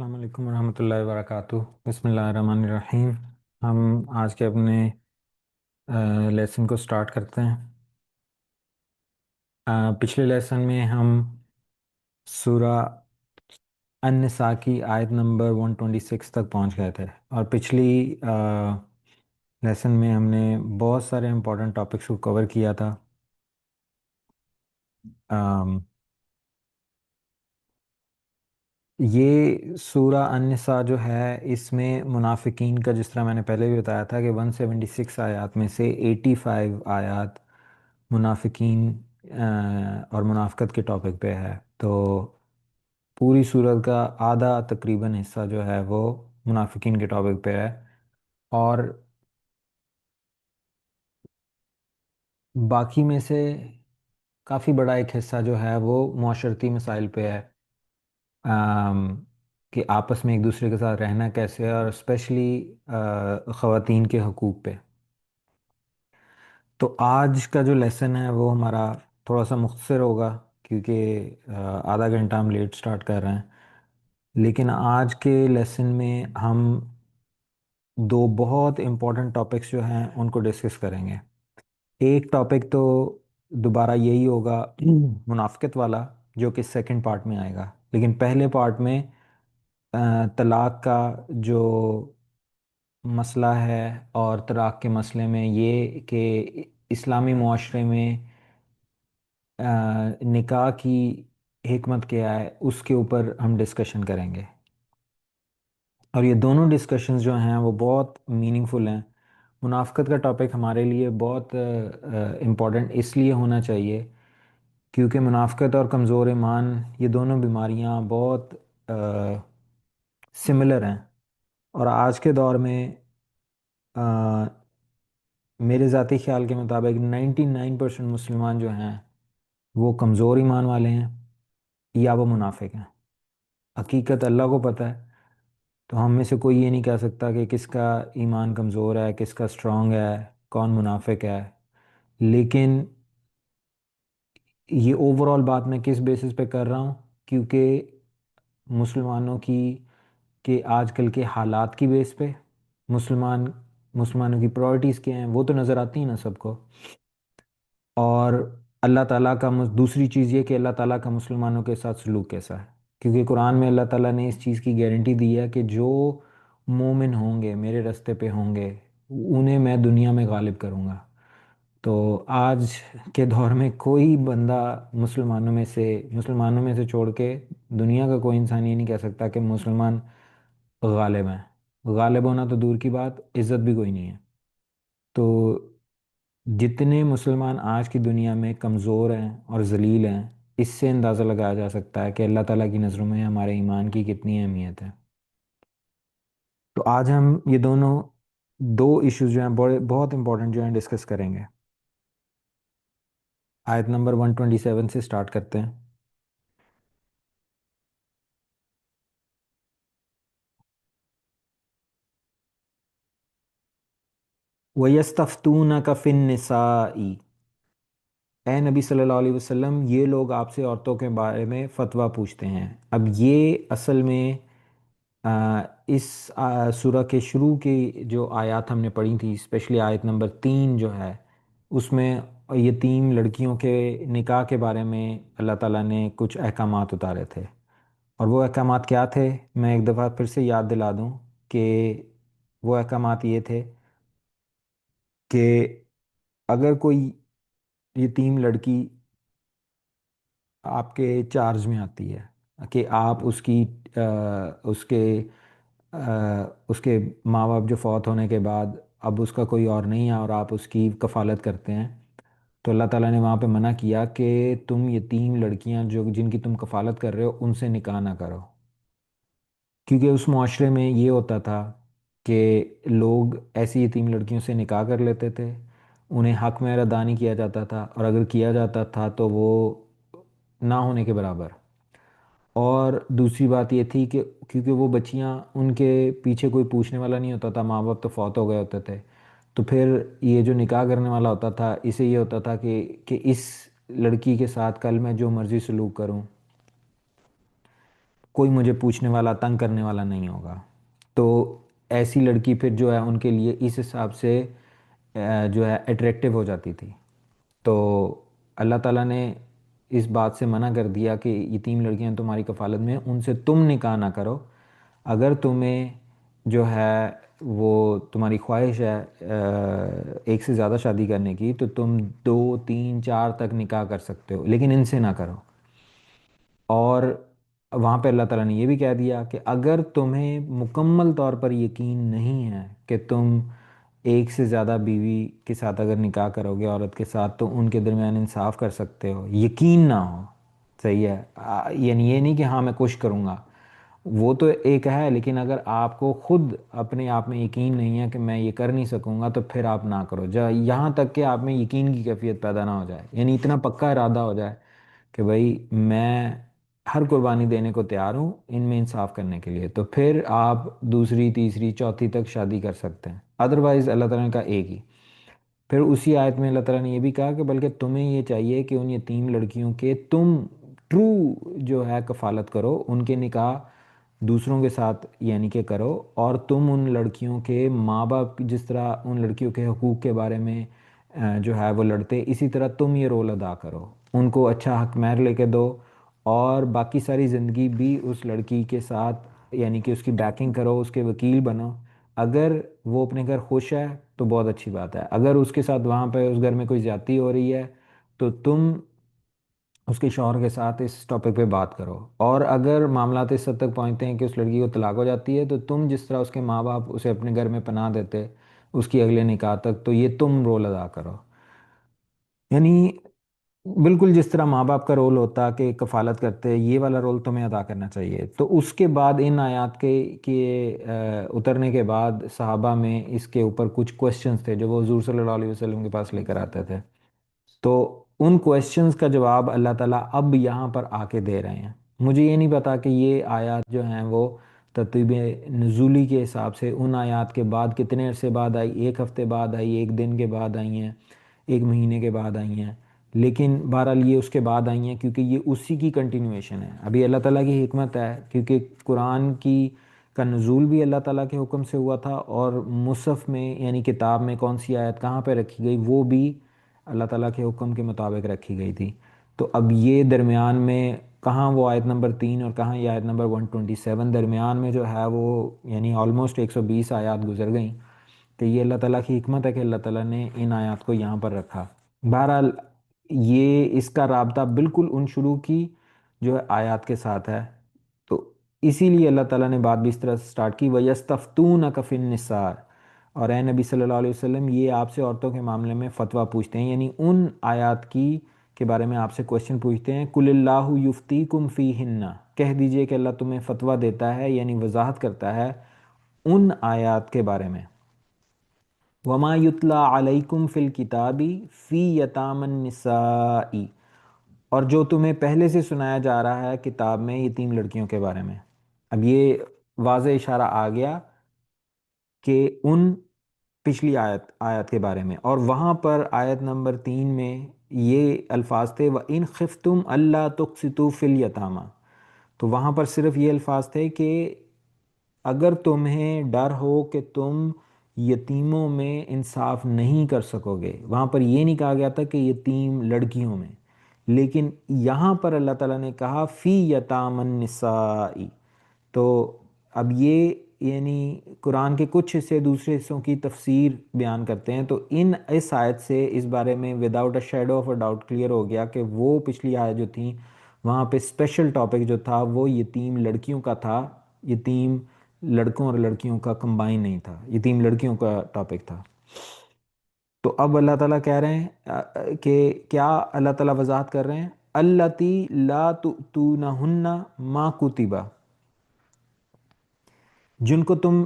السلام علیکم ورحمۃ اللہ وبرکاتہ۔ بسم اللہ الرحمن الرحیم۔ ہم آج کے اپنے لیسن کو سٹارٹ کرتے ہیں۔ پچھلے لیسن میں ہم سورہ النساء کی آیت نمبر 126 تک پہنچ گئے تھے، اور پچھلی لیسن میں ہم نے بہت سارے امپورٹنٹ ٹاپکس کو کور کیا تھا۔ یہ سورہ النساء جو ہے، اس میں منافقین کا، جس طرح میں نے پہلے بھی بتایا تھا کہ 176 آیات میں سے 85 آیات منافقین اور منافقت کے ٹاپک پہ ہے۔ تو پوری سورت کا آدھا تقریباً حصہ جو ہے وہ منافقین کے ٹاپک پہ ہے، اور باقی میں سے کافی بڑا ایک حصہ جو ہے وہ معاشرتی مسائل پہ ہے، کہ آپس میں ایک دوسرے کے ساتھ رہنا کیسے ہے، اور اسپیشلی خواتین کے حقوق پہ۔ تو آج کا جو لیسن ہے وہ ہمارا تھوڑا سا مختصر ہوگا، کیونکہ آدھا گھنٹہ ہم لیٹ سٹارٹ کر رہے ہیں۔ لیکن آج کے لیسن میں ہم دو بہت امپورٹنٹ ٹاپکس جو ہیں ان کو ڈسکس کریں گے۔ ایک ٹاپک تو دوبارہ یہی ہوگا، منافقت والا، جو کہ سیکنڈ پارٹ میں آئے گا۔ لیکن پہلے پارٹ میں طلاق کا جو مسئلہ ہے، اور طلاق کے مسئلے میں یہ کہ اسلامی معاشرے میں نکاح کی حکمت کیا ہے، اس کے اوپر ہم ڈسکشن کریں گے۔ اور یہ دونوں ڈسکشنز جو ہیں وہ بہت میننگ فل ہیں۔ منافقت کا ٹاپک ہمارے لیے بہت امپورٹنٹ اس لیے ہونا چاہیے کیونکہ منافقت اور کمزور ایمان، یہ دونوں بیماریاں بہت سملر ہیں، اور آج کے دور میں میرے ذاتی خیال کے مطابق 99% مسلمان جو ہیں وہ کمزور ایمان والے ہیں یا وہ منافق ہیں۔ حقیقت اللہ کو پتہ ہے، تو ہم میں سے کوئی یہ نہیں کہہ سکتا کہ کس کا ایمان کمزور ہے، کس کا اسٹرانگ ہے، کون منافق ہے۔ لیکن یہ اوور آل بات میں کس بیسس پہ کر رہا ہوں؟ کیونکہ مسلمانوں کی کہ آج کل کے حالات کی بیس پہ مسلمانوں کی پرائرٹیز کیا ہیں وہ تو نظر آتی ہیں نا سب کو، اور اللہ تعالیٰ کا دوسری چیز یہ کہ اللہ تعالیٰ کا مسلمانوں کے ساتھ سلوک کیسا ہے، کیونکہ قرآن میں اللہ تعالیٰ نے اس چیز کی گارنٹی دی ہے کہ جو مومن ہوں گے، میرے راستے پہ ہوں گے، انہیں میں دنیا میں غالب کروں گا۔ تو آج کے دور میں کوئی بندہ مسلمانوں میں سے چھوڑ کے دنیا کا کوئی انسان یہ نہیں کہہ سکتا کہ مسلمان غالب ہیں۔ غالب ہونا تو دور کی بات، عزت بھی کوئی نہیں ہے۔ تو جتنے مسلمان آج کی دنیا میں کمزور ہیں اور ذلیل ہیں، اس سے اندازہ لگایا جا سکتا ہے کہ اللہ تعالیٰ کی نظروں میں ہمارے ایمان کی کتنی اہمیت ہے۔ تو آج ہم یہ دو ایشوز جو ہیں بہت امپورٹنٹ جو ہیں ڈسکس کریں گے۔ آیت نمبر 127 سے سٹارٹ کرتے ہیں۔ وَيَسْتَفْتُونَكَ فِي النِّسَاءِ، اے نبی صلی اللہ علیہ وسلم، یہ لوگ آپ سے عورتوں کے بارے میں فتویٰ پوچھتے ہیں۔ اب یہ اصل میں اس سورہ کے شروع کی جو آیات ہم نے پڑھی تھی، اسپیشلی آیت نمبر 3 جو ہے، اس میں یتیم لڑکیوں کے نکاح کے بارے میں اللہ تعالیٰ نے کچھ احکامات اتارے تھے۔ اور وہ احکامات کیا تھے؟ میں ایک دفعہ پھر سے یاد دلا دوں کہ وہ احکامات یہ تھے کہ اگر کوئی یتیم لڑکی آپ کے چارج میں آتی ہے کہ آپ اس کی اس کے اس کے ماں باپ جو فوت ہونے کے بعد اب اس کا کوئی اور نہیں ہے، اور آپ اس کی کفالت کرتے ہیں، تو اللہ تعالیٰ نے وہاں پہ منع کیا کہ تم یتیم لڑکیاں جن کی تم کفالت کر رہے ہو ان سے نکاح نہ کرو، کیونکہ اس معاشرے میں یہ ہوتا تھا کہ لوگ ایسی یتیم لڑکیوں سے نکاح کر لیتے تھے، انہیں حق مہر ادا نہیں کیا جاتا تھا، اور اگر کیا جاتا تھا تو وہ نہ ہونے کے برابر۔ اور دوسری بات یہ تھی کہ کیونکہ وہ بچیاں، ان کے پیچھے کوئی پوچھنے والا نہیں ہوتا تھا، ماں باپ تو فوت ہو گئے ہوتے تھے، تو پھر یہ جو نکاح کرنے والا ہوتا تھا اسے یہ ہوتا تھا کہ اس لڑکی کے ساتھ کل میں جو مرضی سلوک کروں، کوئی مجھے پوچھنے والا تنگ کرنے والا نہیں ہوگا. تو ایسی لڑکی پھر جو ہے ان کے لیے اس حساب سے جو ہے اٹریکٹیو ہو جاتی تھی. تو اللہ تعالیٰ نے اس بات سے منع کر دیا کہ یتیم لڑکیاں تمہاری کفالت میں ہیں، ان سے تم نکاح نہ کرو. اگر تمہیں جو ہے وہ تمہاری خواہش ہے ایک سے زیادہ شادی کرنے کی، تو تم دو تین چار تک نکاح کر سکتے ہو، لیکن ان سے نہ کرو. اور وہاں پہ اللہ تعالیٰ نے یہ بھی کہہ دیا کہ اگر تمہیں مکمل طور پر یقین نہیں ہے کہ تم ایک سے زیادہ بیوی کے ساتھ اگر نکاح کرو گے عورت کے ساتھ، تو ان کے درمیان انصاف کر سکتے ہو، یقین نہ ہو. صحیح ہے. یعنی یہ نہیں کہ ہاں میں کوشش کروں گا، وہ تو ایک ہے، لیکن اگر آپ کو خود اپنے آپ میں یقین نہیں ہے کہ میں یہ کر نہیں سکوں گا، تو پھر آپ نہ کرو یہاں تک کہ آپ میں یقین کی کیفیت پیدا نہ ہو جائے، یعنی اتنا پکا ارادہ ہو جائے کہ بھائی میں ہر قربانی دینے کو تیار ہوں ان میں انصاف کرنے کے لیے، تو پھر آپ دوسری تیسری چوتھی تک شادی کر سکتے ہیں. ادروائز اللہ تعالیٰ نے کہا ایک ہی. پھر اسی آیت میں اللہ تعالیٰ نے یہ بھی کہا کہ بلکہ تمہیں یہ چاہیے کہ ان یتیم لڑکیوں کے تم ٹرو جو ہے کفالت کرو، ان کے نکاح دوسروں کے ساتھ یعنی کہ کرو، اور تم ان لڑکیوں کے ماں باپ جس طرح ان لڑکیوں کے حقوق کے بارے میں جو ہے وہ لڑتے، اسی طرح تم یہ رول ادا کرو، ان کو اچھا حق مہر لے کے دو، اور باقی ساری زندگی بھی اس لڑکی کے ساتھ یعنی کہ اس کی بیکنگ کرو، اس کے وکیل بنو. اگر وہ اپنے گھر خوش ہے تو بہت اچھی بات ہے، اگر اس کے ساتھ وہاں پہ اس گھر میں کوئی زیادتی ہو رہی ہے تو تم اس کے شوہر کے ساتھ اس ٹاپک پہ بات کرو. اور اگر معاملات اس حد تک پہنچتے ہیں کہ اس لڑکی کو طلاق ہو جاتی ہے، تو تم جس طرح اس کے ماں باپ اسے اپنے گھر میں پناہ دیتے اس کی اگلے نکاح تک، تو یہ تم رول ادا کرو. یعنی بالکل جس طرح ماں باپ کا رول ہوتا کہ کفالت کرتے، یہ والا رول تمہیں ادا کرنا چاہیے. تو اس کے بعد ان آیات کے اترنے کے بعد صحابہ میں اس کے اوپر کچھ کوشچنس تھے جو وہ حضور صلی اللہ علیہ وسلم کے پاس لے کر آتے تھے. تو ان کوشچنس کا جواب اللہ تعالیٰ اب یہاں پر آ کے دے رہے ہیں. مجھے یہ نہیں پتا کہ یہ آیات جو ہیں وہ ترتیب نزولی کے حساب سے ان آیات کے بعد کتنے عرصے بعد آئی، ایک ہفتے بعد آئی، ایک دن کے بعد آئی ہیں، ایک مہینے کے بعد آئی ہیں. لیکن بہرحال یہ اس کے بعد آئی ہیں کیونکہ یہ اسی کی کنٹینویشن ہے. ابھی اللہ تعالیٰ کی حکمت ہے کیونکہ قرآن کی کا نزول بھی اللہ تعالیٰ کے حکم سے ہوا تھا، اور مصحف میں یعنی کتاب میں کون سی آیت کہاں پہ رکھی گئی وہ بھی اللہ تعالیٰ کے حکم کے مطابق رکھی گئی تھی. تو اب یہ درمیان میں کہاں وہ آیت نمبر 3 اور کہاں یہ آیت نمبر 127 درمیان میں جو ہے وہ یعنی آلموسٹ 120 آیات گزر گئیں. تو یہ اللہ تعالیٰ کی حکمت ہے کہ اللہ تعالیٰ نے ان آیات کو یہاں پر رکھا. بہرحال یہ اس کا رابطہ بالکل ان شروع کی جو ہے آیات کے ساتھ ہے. تو اسی لیے اللہ تعالیٰ نے بات بھی اس طرح سٹارٹ کی، وَيَسْتَفْتُونَكَ فِي النِّسَاءِ، اور اے نبی صلی اللہ علیہ وسلم یہ آپ سے عورتوں کے معاملے میں فتویٰ پوچھتے ہیں، یعنی ان آیات کی کے بارے میں آپ سے کوشچن پوچھتے ہیں. قُلِ اللَّهُ يُفْتِيكُمْ فِيهِنَّ، کہہ دیجئے کہ اللہ تمہیں فتویٰ دیتا ہے یعنی وضاحت کرتا ہے ان آیات کے بارے میں. وَمَا يُتْلَى عَلَيْكُمْ فِي الْكِتَابِ فِي يَتَامَى النِّسَاءِ، اور جو تمہیں پہلے سے سنایا جا رہا ہے کتاب میں یتیم لڑکیوں کے بارے میں. اب یہ واضح اشارہ آ گیا کہ ان پچھلی آیت کے بارے میں، اور وہاں پر آیت نمبر 3 میں یہ الفاظ تھے وَإِنْ خِفْتُمْ أَلَّا تُقْسِطُوا فِي الْيَتَامَى. تو وہاں پر صرف یہ الفاظ تھے کہ اگر تمہیں ڈر ہو کہ تم یتیموں میں انصاف نہیں کر سکو گے. وہاں پر یہ نہیں کہا گیا تھا کہ یتیم لڑکیوں میں، لیکن یہاں پر اللہ تعالیٰ نے کہا فی یتام النساء. تو اب یہ یعنی قرآن کے کچھ حصے دوسرے حصوں کی تفسیر بیان کرتے ہیں. تو اس آیت سے اس بارے میں without a shadow of a doubt clear ہو گیا کہ وہ پچھلی آیت جو تھیں وہاں پہ اسپیشل ٹاپک جو تھا وہ یتیم لڑکیوں کا تھا، یتیم لڑکوں اور لڑکیوں کا کمبائن نہیں تھا، یتیم لڑکیوں کا ٹاپک تھا. تو اب اللہ تعالیٰ کہہ رہے ہیں کہ کیا اللہ تعالیٰ وضاحت کر رہے ہیں اللاتی لا تؤتونہن ما کتبا، جن کو تم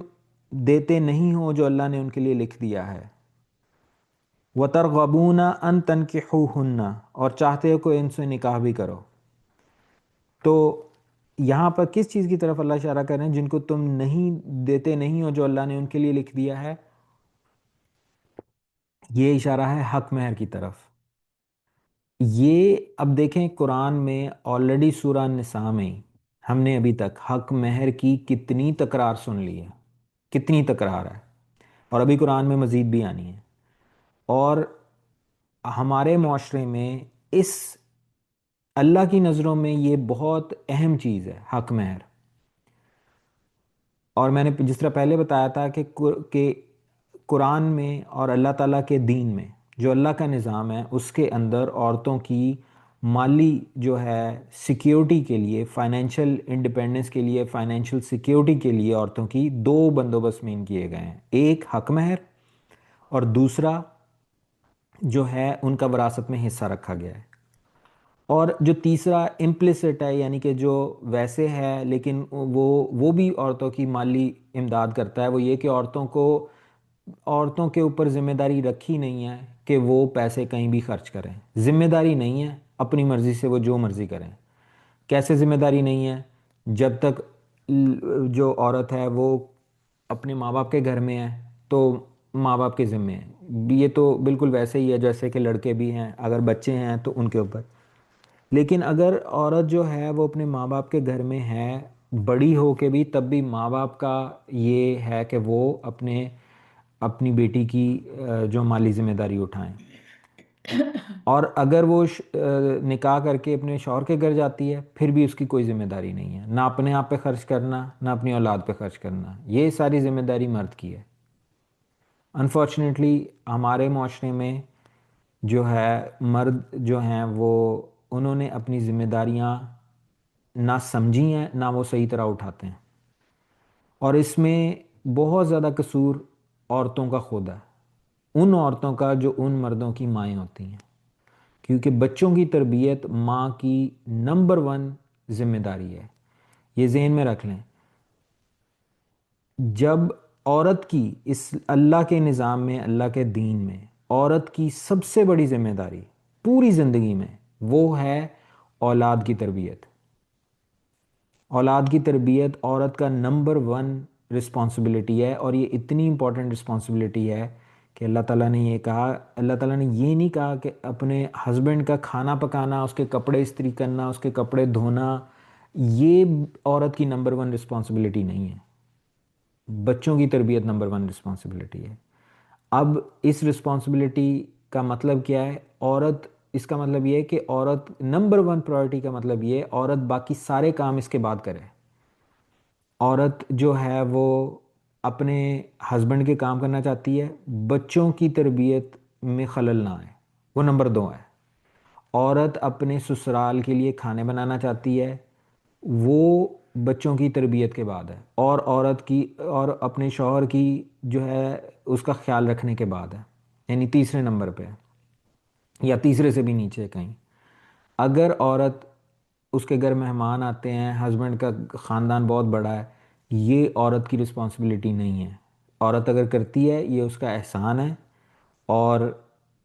دیتے نہیں ہو جو اللہ نے ان کے لیے لکھ دیا ہے. وَتَرْغَبُونَ أَن تَنْكِحُوهُنَّ، اور چاہتے ہو کہ ان سے نکاح بھی کرو. تو یہاں پر کس چیز کی طرف اللہ اشارہ کر رہے ہیں؟ جن کو تم نہیں دیتے نہیں ہو جو اللہ نے ان کے لیے لکھ دیا ہے. یہ اشارہ ہے حق مہر کی طرف. یہ اب دیکھیں قرآن میں آلریڈی سورہ النساء میں ہم نے ابھی تک حق مہر کی کتنی تکرار سن لی ہے، کتنی تکرار ہے، اور ابھی قرآن میں مزید بھی آنی ہے۔ اور ہمارے معاشرے میں اس اللہ کی نظروں میں یہ بہت اہم چیز ہے حق مہر۔ اور میں نے جس طرح پہلے بتایا تھا کہ قرآن میں اور اللہ تعالیٰ کے دین میں جو اللہ کا نظام ہے اس کے اندر عورتوں کی مالی جو ہے سیکیورٹی کے لیے، فائنینشیل انڈیپینڈنس کے لیے، فائنینشیل سیکیورٹی کے لیے عورتوں کی دو بندوبست مین کیے گئے ہیں، ایک حق مہر اور دوسرا جو ہے ان کا وراثت میں حصہ رکھا گیا ہے۔ اور جو تیسرا امپلیسٹ ہے، یعنی کہ جو ویسے ہے لیکن وہ بھی عورتوں کی مالی امداد کرتا ہے، وہ یہ کہ عورتوں کے اوپر ذمہ داری رکھی نہیں ہے کہ وہ پیسے کہیں بھی خرچ کریں، ذمہ داری نہیں ہے، اپنی مرضی سے وہ جو مرضی کریں۔ کیسے ذمہ داری نہیں ہے؟ جب تک جو عورت ہے وہ اپنے ماں باپ کے گھر میں ہے تو ماں باپ کے ذمے ہیں، یہ تو بالکل ویسے ہی ہے جیسے کہ لڑکے بھی ہیں، اگر بچے ہیں تو ان کے اوپر۔ لیکن اگر عورت جو ہے وہ اپنے ماں باپ کے گھر میں ہے بڑی ہو کے بھی، تب بھی ماں باپ کا یہ ہے کہ وہ اپنی بیٹی کی جو مالی ذمہ داری اٹھائیں۔ اور اگر وہ نکاح کر کے اپنے شوہر کے گھر جاتی ہے پھر بھی اس کی کوئی ذمہ داری نہیں ہے، نہ اپنے آپ پہ خرچ کرنا نہ اپنی اولاد پہ خرچ کرنا، یہ ساری ذمہ داری مرد کی ہے۔ انفارچونیٹلی ہمارے معاشرے میں جو ہے مرد جو ہیں وہ انہوں نے اپنی ذمہ داریاں نہ سمجھی ہیں نہ وہ صحیح طرح اٹھاتے ہیں، اور اس میں بہت زیادہ قصور عورتوں کا خود ہے، ان عورتوں کا جو ان مردوں کی مائیں ہوتی ہیں، کیونکہ بچوں کی تربیت ماں کی نمبر ون ذمہ داری ہے۔ یہ ذہن میں رکھ لیں، جب عورت کی اس اللہ کے نظام میں، اللہ کے دین میں عورت کی سب سے بڑی ذمہ داری پوری زندگی میں وہ ہے اولاد کی تربیت۔ اولاد کی تربیت عورت کا نمبر ون رسپانسبلٹی ہے، اور یہ اتنی امپورٹنٹ رسپانسبلٹی ہے کہ اللہ تعالیٰ نے یہ کہا، اللہ تعالیٰ نے یہ نہیں کہا کہ اپنے ہسبینڈ کا کھانا پکانا، اس کے کپڑے استری کرنا، اس کے کپڑے دھونا، یہ عورت کی نمبر ون رسپانسبلٹی نہیں ہے۔ بچوں کی تربیت نمبر ون رسپانسبلٹی ہے۔ اب اس رسپانسبلٹی کا مطلب کیا ہے؟ اس کا مطلب یہ ہے کہ عورت نمبر ون پرائورٹی کا مطلب یہ ہے عورت باقی سارے کام اس کے بعد کرے۔ عورت جو ہے وہ اپنے ہسبینڈ کے کام کرنا چاہتی ہے، بچوں کی تربیت میں خلل نہ آئے، وہ نمبر دو ہے۔ عورت اپنے سسرال کے لیے کھانے بنانا چاہتی ہے، وہ بچوں کی تربیت کے بعد ہے، اور عورت کی اور اپنے شوہر کی جو ہے اس کا خیال رکھنے کے بعد ہے، یعنی تیسرے نمبر پہ ہے، یا تیسرے سے بھی نیچے کہیں۔ اگر عورت اس کے گھر مہمان آتے ہیں، ہسبینڈ کا خاندان بہت بڑا ہے، یہ عورت کی رسپانسبلٹی نہیں ہے۔ عورت اگر کرتی ہے یہ اس کا احسان ہے، اور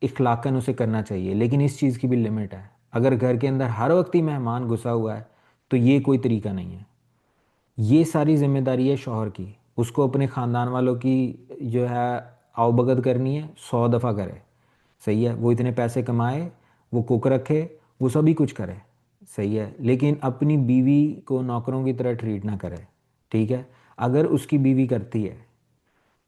اخلاقاً اسے کرنا چاہیے، لیکن اس چیز کی بھی لمٹ ہے۔ اگر گھر کے اندر ہر وقت ہی مہمان گھسا ہوا ہے تو یہ کوئی طریقہ نہیں ہے۔ یہ ساری ذمہ داری ہے شوہر کی، اس کو اپنے خاندان والوں کی جو ہے آؤ بگت کرنی ہے، 100 دفعہ کرے، صحیح ہے، وہ اتنے پیسے کمائے، وہ کوک رکھے، وہ سبھی کچھ کرے، صحیح ہے، لیکن اپنی بیوی کو نوکروں کی طرح ٹریٹ نہ کرے، ٹھیک ہے۔ اگر اس کی بیوی کرتی ہے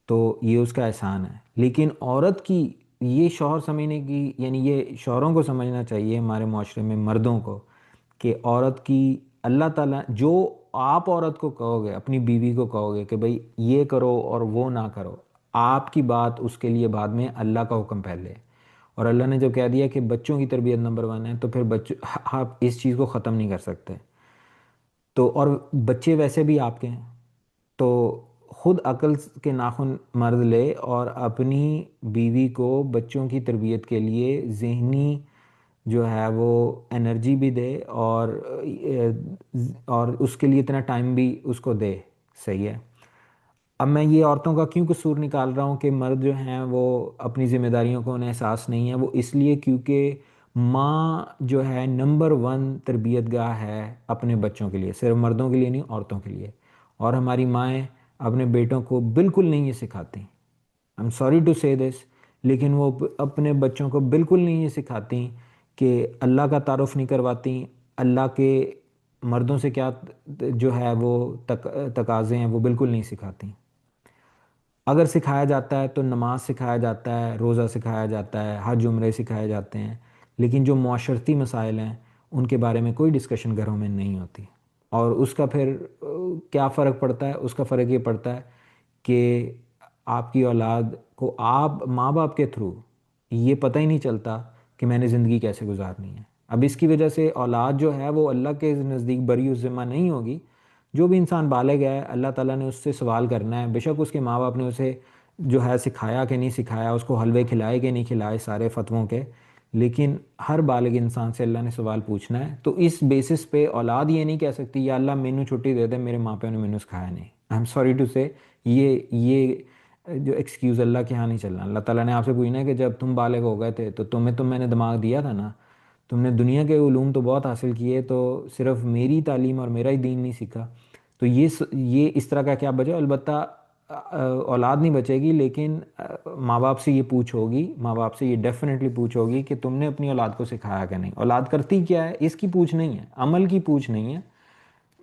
تو یہ اس کا احسان ہے، لیکن عورت کی یہ شوہر سمجھنے کی، یعنی یہ شوہروں کو سمجھنا چاہیے ہمارے معاشرے میں مردوں کو، کہ عورت کی اللہ تعالیٰ جو آپ عورت کو کہو گے، اپنی بیوی کو کہو گے کہ بھئی یہ کرو اور وہ نہ کرو، آپ کی بات اس کے لیے بعد میں، اللہ کا حکم پہلے۔ اور اللہ نے جب کہہ دیا کہ بچوں کی تربیت نمبر ون ہے تو پھر آپ اس چیز کو ختم نہیں کر سکتے۔ تو اور بچے ویسے بھی آپ کے ہیں، تو خود عقل کے ناخن مرد لے اور اپنی بیوی کو بچوں کی تربیت کے لیے ذہنی جو ہے وہ انرجی بھی دے، اور اس کے لیے اتنا ٹائم بھی اس کو دے، صحیح ہے۔ اب میں یہ عورتوں کا کیوں قصور نکال رہا ہوں کہ مرد جو ہیں وہ اپنی ذمہ داریوں کو انہیں احساس نہیں ہے، وہ اس لیے کیونکہ ماں جو ہے نمبر ون تربیت گاہ ہے اپنے بچوں کے لیے، صرف مردوں کے لیے نہیں، عورتوں کے لیے۔ اور ہماری مائیں اپنے بیٹوں کو بالکل نہیں یہ سکھاتی، I'm sorry to say this، لیکن وہ اپنے بچوں کو بالکل نہیں یہ سکھاتی کہ اللہ کا تعارف نہیں کرواتی، اللہ کے مردوں سے کیا جو ہے وہ تقاضے ہیں وہ بالکل نہیں سکھاتی۔ اگر سکھایا جاتا ہے تو نماز سکھایا جاتا ہے، روزہ سکھایا جاتا ہے، حج عمرے سکھائے جاتے ہیں، لیکن جو معاشرتی مسائل ہیں ان کے بارے میں کوئی ڈسکشن گھروں میں نہیں ہوتی۔ اور اس کا پھر کیا فرق پڑتا ہے؟ اس کا فرق یہ پڑتا ہے کہ آپ کی اولاد کو آپ ماں باپ کے تھرو یہ پتہ ہی نہیں چلتا کہ میں نے زندگی کیسے گزارنی ہے۔ اب اس کی وجہ سے اولاد جو ہے وہ اللہ کے نزدیک بری الذمہ نہیں ہوگی۔ جو بھی انسان بالغ ہے اللہ تعالیٰ نے اس سے سوال کرنا ہے، بے شک اس کے ماں باپ نے اسے جو ہے سکھایا کہ نہیں سکھایا، اس کو حلوے کھلائے کہ نہیں کھلائے سارے فتووں کے، لیکن ہر بالغ انسان سے اللہ نے سوال پوچھنا ہے۔ تو اس بیسس پہ اولاد یہ نہیں کہہ سکتی یا اللہ مینوں چھٹی دے دے، میرے ماں پہ نے مینوں سکھایا نہیں۔ آئی ایم سوری ٹو سے، یہ جو ایکسکیوز اللہ کے ہاں نہیں چلنا۔ اللہ تعالیٰ نے آپ سے پوچھنا ہے کہ جب تم بالغ ہو گئے تھے تو میں نے دماغ دیا تھا نا، تم نے دنیا کے علوم تو بہت حاصل کیے، تو صرف میری تعلیم اور میرا ہی دین نہیں سیکھا، تو یہ اس طرح کا کیا بچے؟ البتہ اولاد نہیں بچے گی، لیکن ماں باپ سے یہ پوچھ ہوگی، ماں باپ سے یہ ڈیفینیٹلی پوچھ ہوگی کہ تم نے اپنی اولاد کو سکھایا کہ نہیں۔ اولاد کرتی کیا ہے اس کی پوچھ نہیں ہے، عمل کی پوچھ نہیں ہے،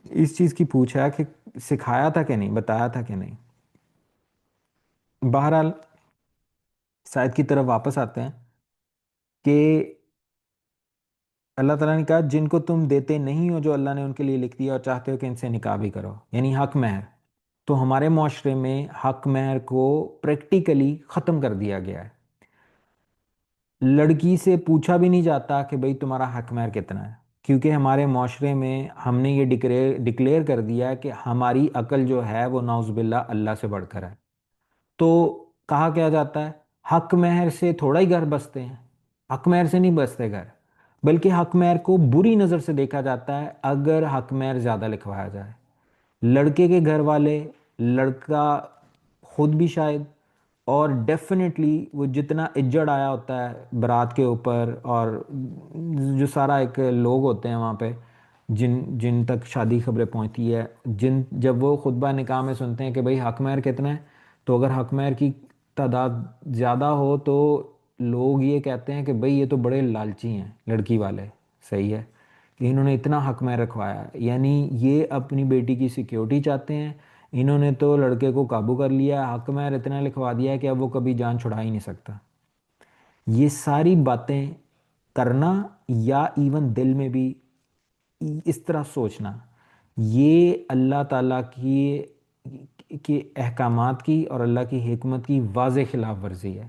اس چیز کی پوچھ ہے کہ سکھایا تھا کہ نہیں، بتایا تھا کہ نہیں۔ بہرحال شاید کی طرف واپس آتے ہیں کہ اللہ تعالیٰ نے کہا جن کو تم دیتے نہیں ہو جو اللہ نے ان کے لیے لکھ دیا اور چاہتے ہو کہ ان سے نکاح بھی کرو، یعنی حق مہر۔ تو ہمارے معاشرے میں حق مہر کو پریکٹیکلی ختم کر دیا گیا ہے۔ لڑکی سے پوچھا بھی نہیں جاتا کہ بھئی تمہارا حق مہر کتنا ہے، کیونکہ ہمارے معاشرے میں ہم نے یہ ڈکلیئر کر دیا ہے کہ ہماری عقل جو ہے وہ نعوذ باللہ اللہ سے بڑھ کر ہے۔ تو کہا کیا جاتا ہے حق مہر سے تھوڑا ہی گھر بستے ہیں، حق مہر سے نہیں بستے گھر، بلکہ حق مہر کو بری نظر سے دیکھا جاتا ہے اگر حق مہر زیادہ لکھوایا جائے۔ لڑکے کے گھر والے، لڑکا خود بھی شاید، اور ڈیفینیٹلی وہ جتنا اجڑ آیا ہوتا ہے برات کے اوپر، اور جو سارا ایک لوگ ہوتے ہیں وہاں پہ جن جن تک شادی خبریں پہنچتی ہے، جب وہ خطبہ نکاح میں سنتے ہیں کہ بھئی حق مہر کتنا ہے، تو اگر حق مہر کی تعداد زیادہ ہو تو لوگ یہ کہتے ہیں کہ بھئی یہ تو بڑے لالچی ہیں لڑکی والے، صحیح ہے کہ انہوں نے اتنا حق مہر رکھوایا، یعنی یہ اپنی بیٹی کی سیکیورٹی چاہتے ہیں، انہوں نے تو لڑکے کو قابو کر لیا، حق مہر اتنا لکھوا دیا ہے کہ اب وہ کبھی جان چھڑا ہی نہیں سکتا۔ یہ ساری باتیں کرنا یا ایون دل میں بھی اس طرح سوچنا، یہ اللہ تعالیٰ کی احکامات کی اور اللہ کی حکمت کی واضح خلاف ورزی ہے۔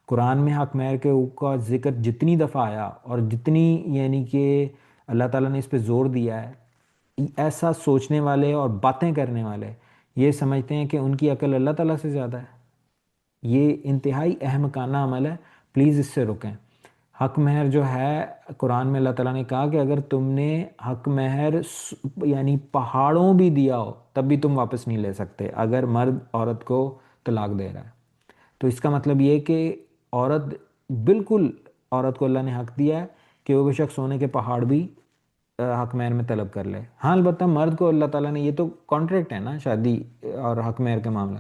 قرآن میں حق مہر کے کا ذکر جتنی دفعہ آیا اور جتنی یعنی کہ اللہ تعالیٰ نے اس پہ زور دیا ہے، ایسا سوچنے والے اور باتیں کرنے والے یہ سمجھتے ہیں کہ ان کی عقل اللہ تعالیٰ سے زیادہ ہے۔ یہ انتہائی احمقانہ عمل ہے، پلیز اس سے رکیں۔ حق مہر جو ہے قرآن میں اللہ تعالیٰ نے کہا کہ اگر تم نے حق مہر یعنی پہاڑوں بھی دیا ہو تب بھی تم واپس نہیں لے سکتے اگر مرد عورت کو طلاق دے رہا ہے۔ تو اس کا مطلب یہ کہ عورت بالکل، عورت کو اللہ نے حق دیا ہے کہ وہ بے شک سونے کے پہاڑ بھی حق مہر میں طلب کر لے۔ ہاں البتہ مرد کو اللہ تعالیٰ نے، یہ تو کانٹریکٹ ہے نا شادی اور حق مہر کا معاملہ،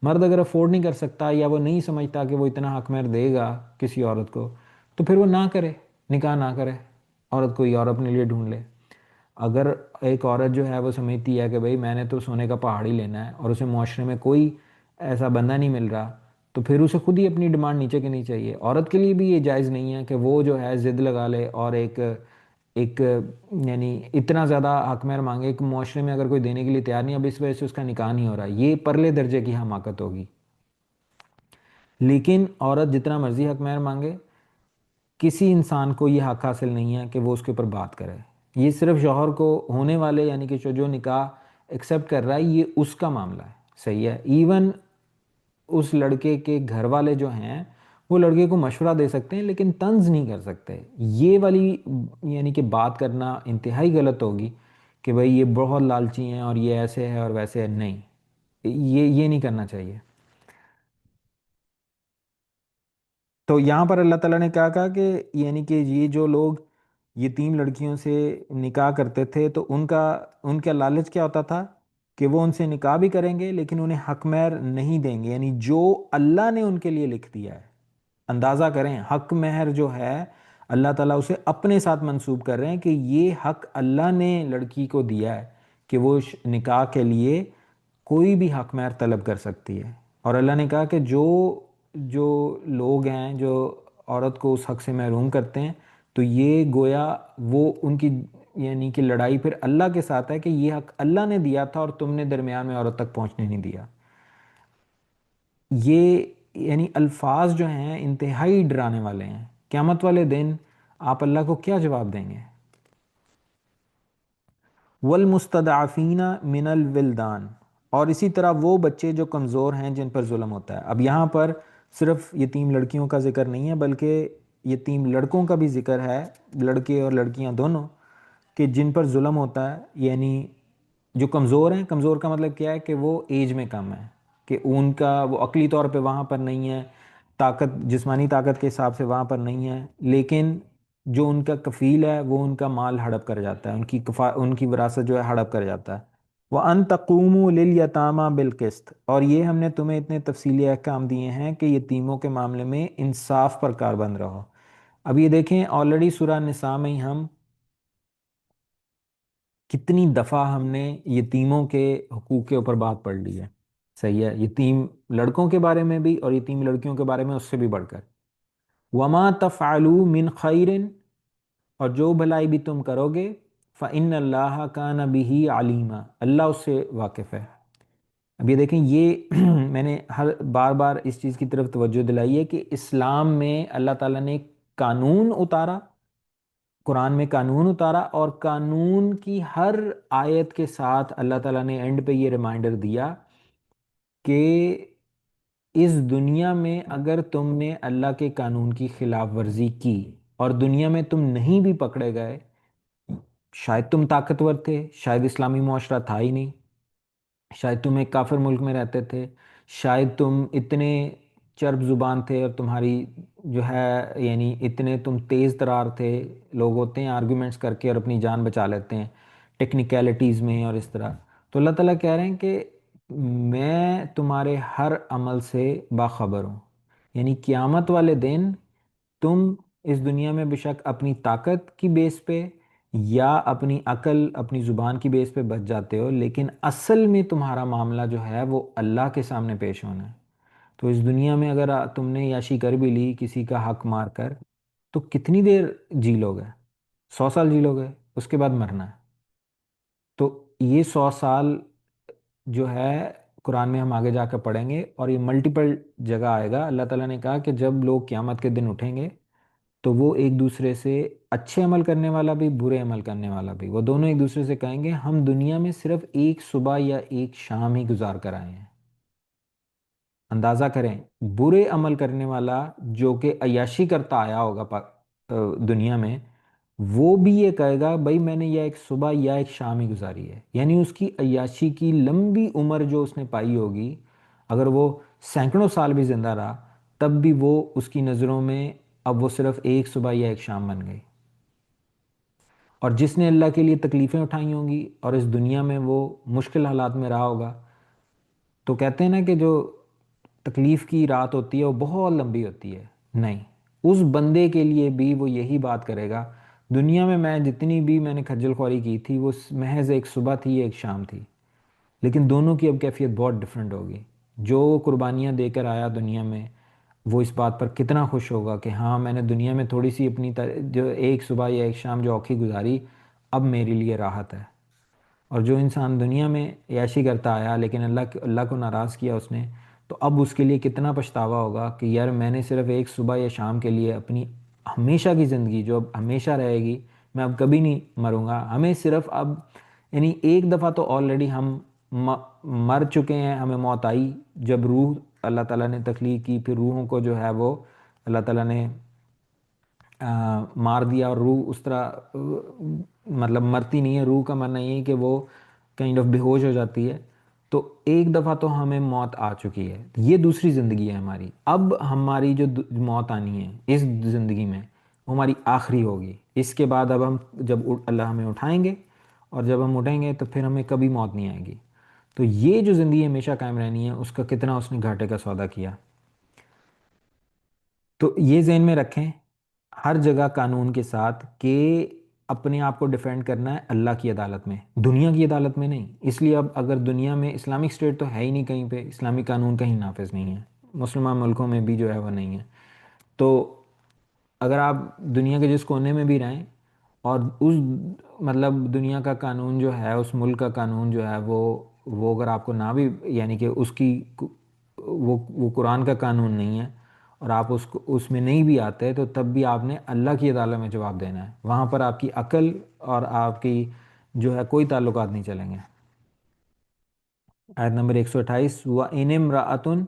مرد اگر افورڈ نہیں کر سکتا یا وہ نہیں سمجھتا کہ وہ اتنا حق مہر دے گا کسی عورت کو، تو پھر وہ نہ کرے، نکاح نہ کرے، عورت کوئی اور اپنے لیے ڈھونڈ لے۔ اگر ایک عورت جو ہے وہ سمجھتی ہے کہ بھئی میں نے تو سونے کا پہاڑ ہی لینا ہے اور اسے معاشرے میں کوئی ایسا بندہ نہیں مل رہا، تو پھر اسے خود ہی اپنی ڈیمانڈ نیچے کرنی چاہیے۔ عورت کے لیے بھی یہ جائز نہیں ہے کہ وہ جو ہے ضد لگا لے اور ایک یعنی اتنا زیادہ حق مہر مانگے کہ معاشرے میں اگر کوئی دینے کے لیے تیار نہیں، اب اس وجہ سے اس کا نکاح نہیں ہو رہا، یہ پرلے درجے کی حماقت ہوگی۔ لیکن عورت جتنا مرضی حق مہر مانگے، کسی انسان کو یہ حق حاصل نہیں ہے کہ وہ اس کے اوپر بات کرے۔ یہ صرف شوہر کو ہونے والے یعنی کہ جو نکاح ایکسیپٹ کر رہا ہے یہ اس کا معاملہ ہے، صحیح ہے۔ ایون اس لڑکے کے گھر والے جو ہیں وہ لڑکے کو مشورہ دے سکتے ہیں لیکن طنز نہیں کر سکتے۔ یہ والی یعنی کہ بات کرنا انتہائی غلط ہوگی کہ بھئی یہ بہت لالچی ہیں اور یہ ایسے ہے اور ویسے ہے، نہیں، یہ نہیں کرنا چاہیے۔ تو یہاں پر اللہ تعالیٰ نے کیا کہا کہ یعنی کہ یہ جو لوگ یتیم لڑکیوں سے نکاح کرتے تھے تو ان کا لالچ کیا ہوتا تھا کہ وہ ان سے نکاح بھی کریں گے لیکن انہیں حق مہر نہیں دیں گے، یعنی جو اللہ نے ان کے لیے لکھ دیا ہے۔ اندازہ کریں حق مہر جو ہے اللہ تعالیٰ اسے اپنے ساتھ منسوب کر رہے ہیں کہ یہ حق اللہ نے لڑکی کو دیا ہے کہ وہ نکاح کے لیے کوئی بھی حق مہر طلب کر سکتی ہے۔ اور اللہ نے کہا کہ جو جو لوگ ہیں جو عورت کو اس حق سے محروم کرتے ہیں، تو یہ گویا وہ ان کی یعنی کہ لڑائی پھر اللہ کے ساتھ ہے کہ یہ حق اللہ نے دیا تھا اور تم نے درمیان میں عورت تک پہنچنے نہیں دیا۔ یہ یعنی الفاظ جو ہیں انتہائی ڈرانے والے ہیں۔ قیامت والے دن آپ اللہ کو کیا جواب دیں گے؟ والمستضعفین من الولدان، اور اسی طرح وہ بچے جو کمزور ہیں جن پر ظلم ہوتا ہے۔ اب یہاں پر صرف یتیم لڑکیوں کا ذکر نہیں ہے بلکہ یتیم لڑکوں کا بھی ذکر ہے، لڑکے اور لڑکیاں دونوں، کہ جن پر ظلم ہوتا ہے، یعنی جو کمزور ہیں۔ کمزور کا مطلب کیا ہے کہ وہ ایج میں کم ہے، کہ ان کا وہ عقلی طور پہ وہاں پر نہیں ہے، طاقت جسمانی طاقت کے حساب سے وہاں پر نہیں ہے، لیکن جو ان کا کفیل ہے وہ ان کا مال ہڑپ کر جاتا ہے، ان کی وراثت جو ہے ہڑپ کر جاتا ہے۔ وَأَن تَقُومُوا لِلْيَتَامَى بِالْقِسْطِ، اور یہ ہم نے تمہیں اتنے تفصیلی احکام دیے ہیں کہ یتیموں کے معاملے میں انصاف پر کاربند رہو۔ اب یہ دیکھیں آلریڈی سورہ نساء میں ہی ہم کتنی دفعہ ہم نے یتیموں کے حقوق کے اوپر بات پڑھ لی ہے، صحیح ہے، یتیم لڑکوں کے بارے میں بھی اور یتیم لڑکیوں کے بارے میں اس سے بھی بڑھ کر۔ وَمَا تَفْعَلُوا مِنْ خَيْرٍ، اور جو بھلائی بھی تم کرو گے، فَإِنَّ اللَّهَ كَانَ بِهِ عَلِيمًا، اللہ اس سے واقف ہے۔ اب یہ دیکھیں، یہ میں نے ہر بار بار اس چیز کی طرف توجہ دلائی ہے کہ اسلام میں اللہ تعالیٰ نے قانون اتارا، قرآن میں قانون اتارا، اور قانون کی ہر آیت کے ساتھ اللہ تعالیٰ نے اینڈ پہ یہ ریمائنڈر دیا کہ اس دنیا میں اگر تم نے اللہ کے قانون کی خلاف ورزی کی اور دنیا میں تم نہیں بھی پکڑے گئے، شاید تم طاقتور تھے، شاید اسلامی معاشرہ تھا ہی نہیں، شاید تم ایک کافر ملک میں رہتے تھے، شاید تم اتنے چرب زبان تھے اور تمہاری جو ہے یعنی اتنے تم تیز ترار تھے، لوگ ہوتے ہیں آرگومنٹس کر کے اور اپنی جان بچا لیتے ہیں ٹیکنیکلٹیز میں اور اس طرح۔ تو اللہ تعالیٰ کہہ رہے ہیں کہ میں تمہارے ہر عمل سے باخبر ہوں، یعنی قیامت والے دن تم اس دنیا میں بے شک اپنی طاقت کی بیس پہ یا اپنی عقل اپنی زبان کی بیس پہ بچ جاتے ہو، لیکن اصل میں تمہارا معاملہ جو ہے وہ اللہ کے سامنے پیش ہونا ہے۔ تو اس دنیا میں اگر تم نے عیاشی کر بھی لی کسی کا حق مار کر، تو کتنی دیر جی لو گے؟ 100 سال جی لو گے، اس کے بعد مرنا ہے۔ تو یہ 100 سال جو ہے قرآن میں ہم آگے جا کر پڑھیں گے، اور یہ ملٹیپل جگہ آئے گا۔ اللہ تعالیٰ نے کہا کہ جب لوگ قیامت کے دن اٹھیں گے تو وہ ایک دوسرے سے، اچھے عمل کرنے والا بھی برے عمل کرنے والا بھی، وہ دونوں ایک دوسرے سے کہیں گے ہم دنیا میں صرف ایک صبح یا ایک شام ہی گزار کر آئے ہیں۔ اندازہ کریں، برے عمل کرنے والا جو کہ عیاشی کرتا آیا ہوگا دنیا میں، وہ بھی یہ کہے گا بھائی میں نے یا ایک صبح یا ایک شام ہی گزاری ہے، یعنی اس کی عیاشی کی لمبی عمر جو اس نے پائی ہوگی، اگر وہ سینکڑوں سال بھی زندہ رہا تب بھی وہ اس کی نظروں میں اب وہ صرف ایک صبح یا ایک شام بن گئی۔ اور جس نے اللہ کے لیے تکلیفیں اٹھائی ہوں گی اور اس دنیا میں وہ مشکل حالات میں رہا ہوگا، تو کہتے ہیں نا کہ جو تکلیف کی رات ہوتی ہے وہ بہت لمبی ہوتی ہے، نہیں، اس بندے کے لیے بھی وہ یہی بات کرے گا، دنیا میں جتنی بھی میں نے کھجل خواری کی تھی وہ محض ایک صبح تھی ایک شام تھی، لیکن دونوں کی اب کیفیت بہت ڈیفرنٹ ہوگی۔ جو قربانیاں دے کر آیا دنیا میں، وہ اس بات پر کتنا خوش ہوگا کہ ہاں میں نے دنیا میں تھوڑی سی اپنی جو ایک صبح یا ایک شام جو اوکھی گزاری، اب میرے لیے راحت ہے۔ اور جو انسان دنیا میں عیاشی کرتا آیا لیکن اللہ کو ناراض کیا اس نے، تو اب اس کے لیے کتنا پچھتاوا ہوگا کہ یار میں نے صرف ایک صبح یا شام کے لیے اپنی ہمیشہ کی زندگی جو اب ہمیشہ رہے گی، میں اب کبھی نہیں مروں گا، ہمیں صرف اب یعنی ایک دفعہ تو آلریڈی ہم مر چکے ہیں، ہمیں موت آئی جب روح اللہ تعالیٰ نے تخلیق کی، پھر روحوں کو جو ہے وہ اللہ تعالیٰ نے مار دیا، اور روح اس طرح مطلب مرتی نہیں ہے، روح کا مرنا یہ ہے کہ وہ کائنڈ آف بے ہوش ہو جاتی ہے۔ تو ایک دفعہ تو ہمیں موت آ چکی ہے، یہ دوسری زندگی ہے ہماری۔ اب ہماری جو موت آنی ہے اس زندگی میں، وہ ہماری آخری ہوگی۔ اس کے بعد اب ہم جب اللہ ہمیں اٹھائیں گے، اور جب ہم اٹھیں گے تو پھر ہمیں کبھی موت نہیں آئے گی۔ تو یہ جو زندگی ہمیشہ قائم رہنی ہے، اس کا کتنا اس نے گھاٹے کا سودا کیا۔ تو یہ ذہن میں رکھیں۔ ہر جگہ قانون کے ساتھ کہ اپنے آپ کو ڈیفینڈ کرنا ہے اللہ کی عدالت میں، دنیا کی عدالت میں نہیں۔ اس لیے اب اگر دنیا میں اسلامک اسٹیٹ تو ہے ہی نہیں کہیں پہ، اسلامی قانون کہیں نافذ نہیں ہے، مسلمان ملکوں میں بھی جو ہے وہ نہیں ہے، تو اگر آپ دنیا کے جس کونے میں بھی رہیں اور اس مطلب دنیا کا قانون جو ہے، اس ملک کا قانون جو ہے وہ اگر آپ کو نہ بھی یعنی کہ اس کی وہ قرآن کا قانون نہیں ہے اور آپ اس میں نہیں بھی آتے، تو تب بھی آپ نے اللہ کی عدالت میں جواب دینا ہے، وہاں پر آپ کی عقل اور آپ کی جو ہے کوئی تعلقات نہیں چلیں گے۔ آیت نمبر 128، وَإِنِ امْرَأَةٌ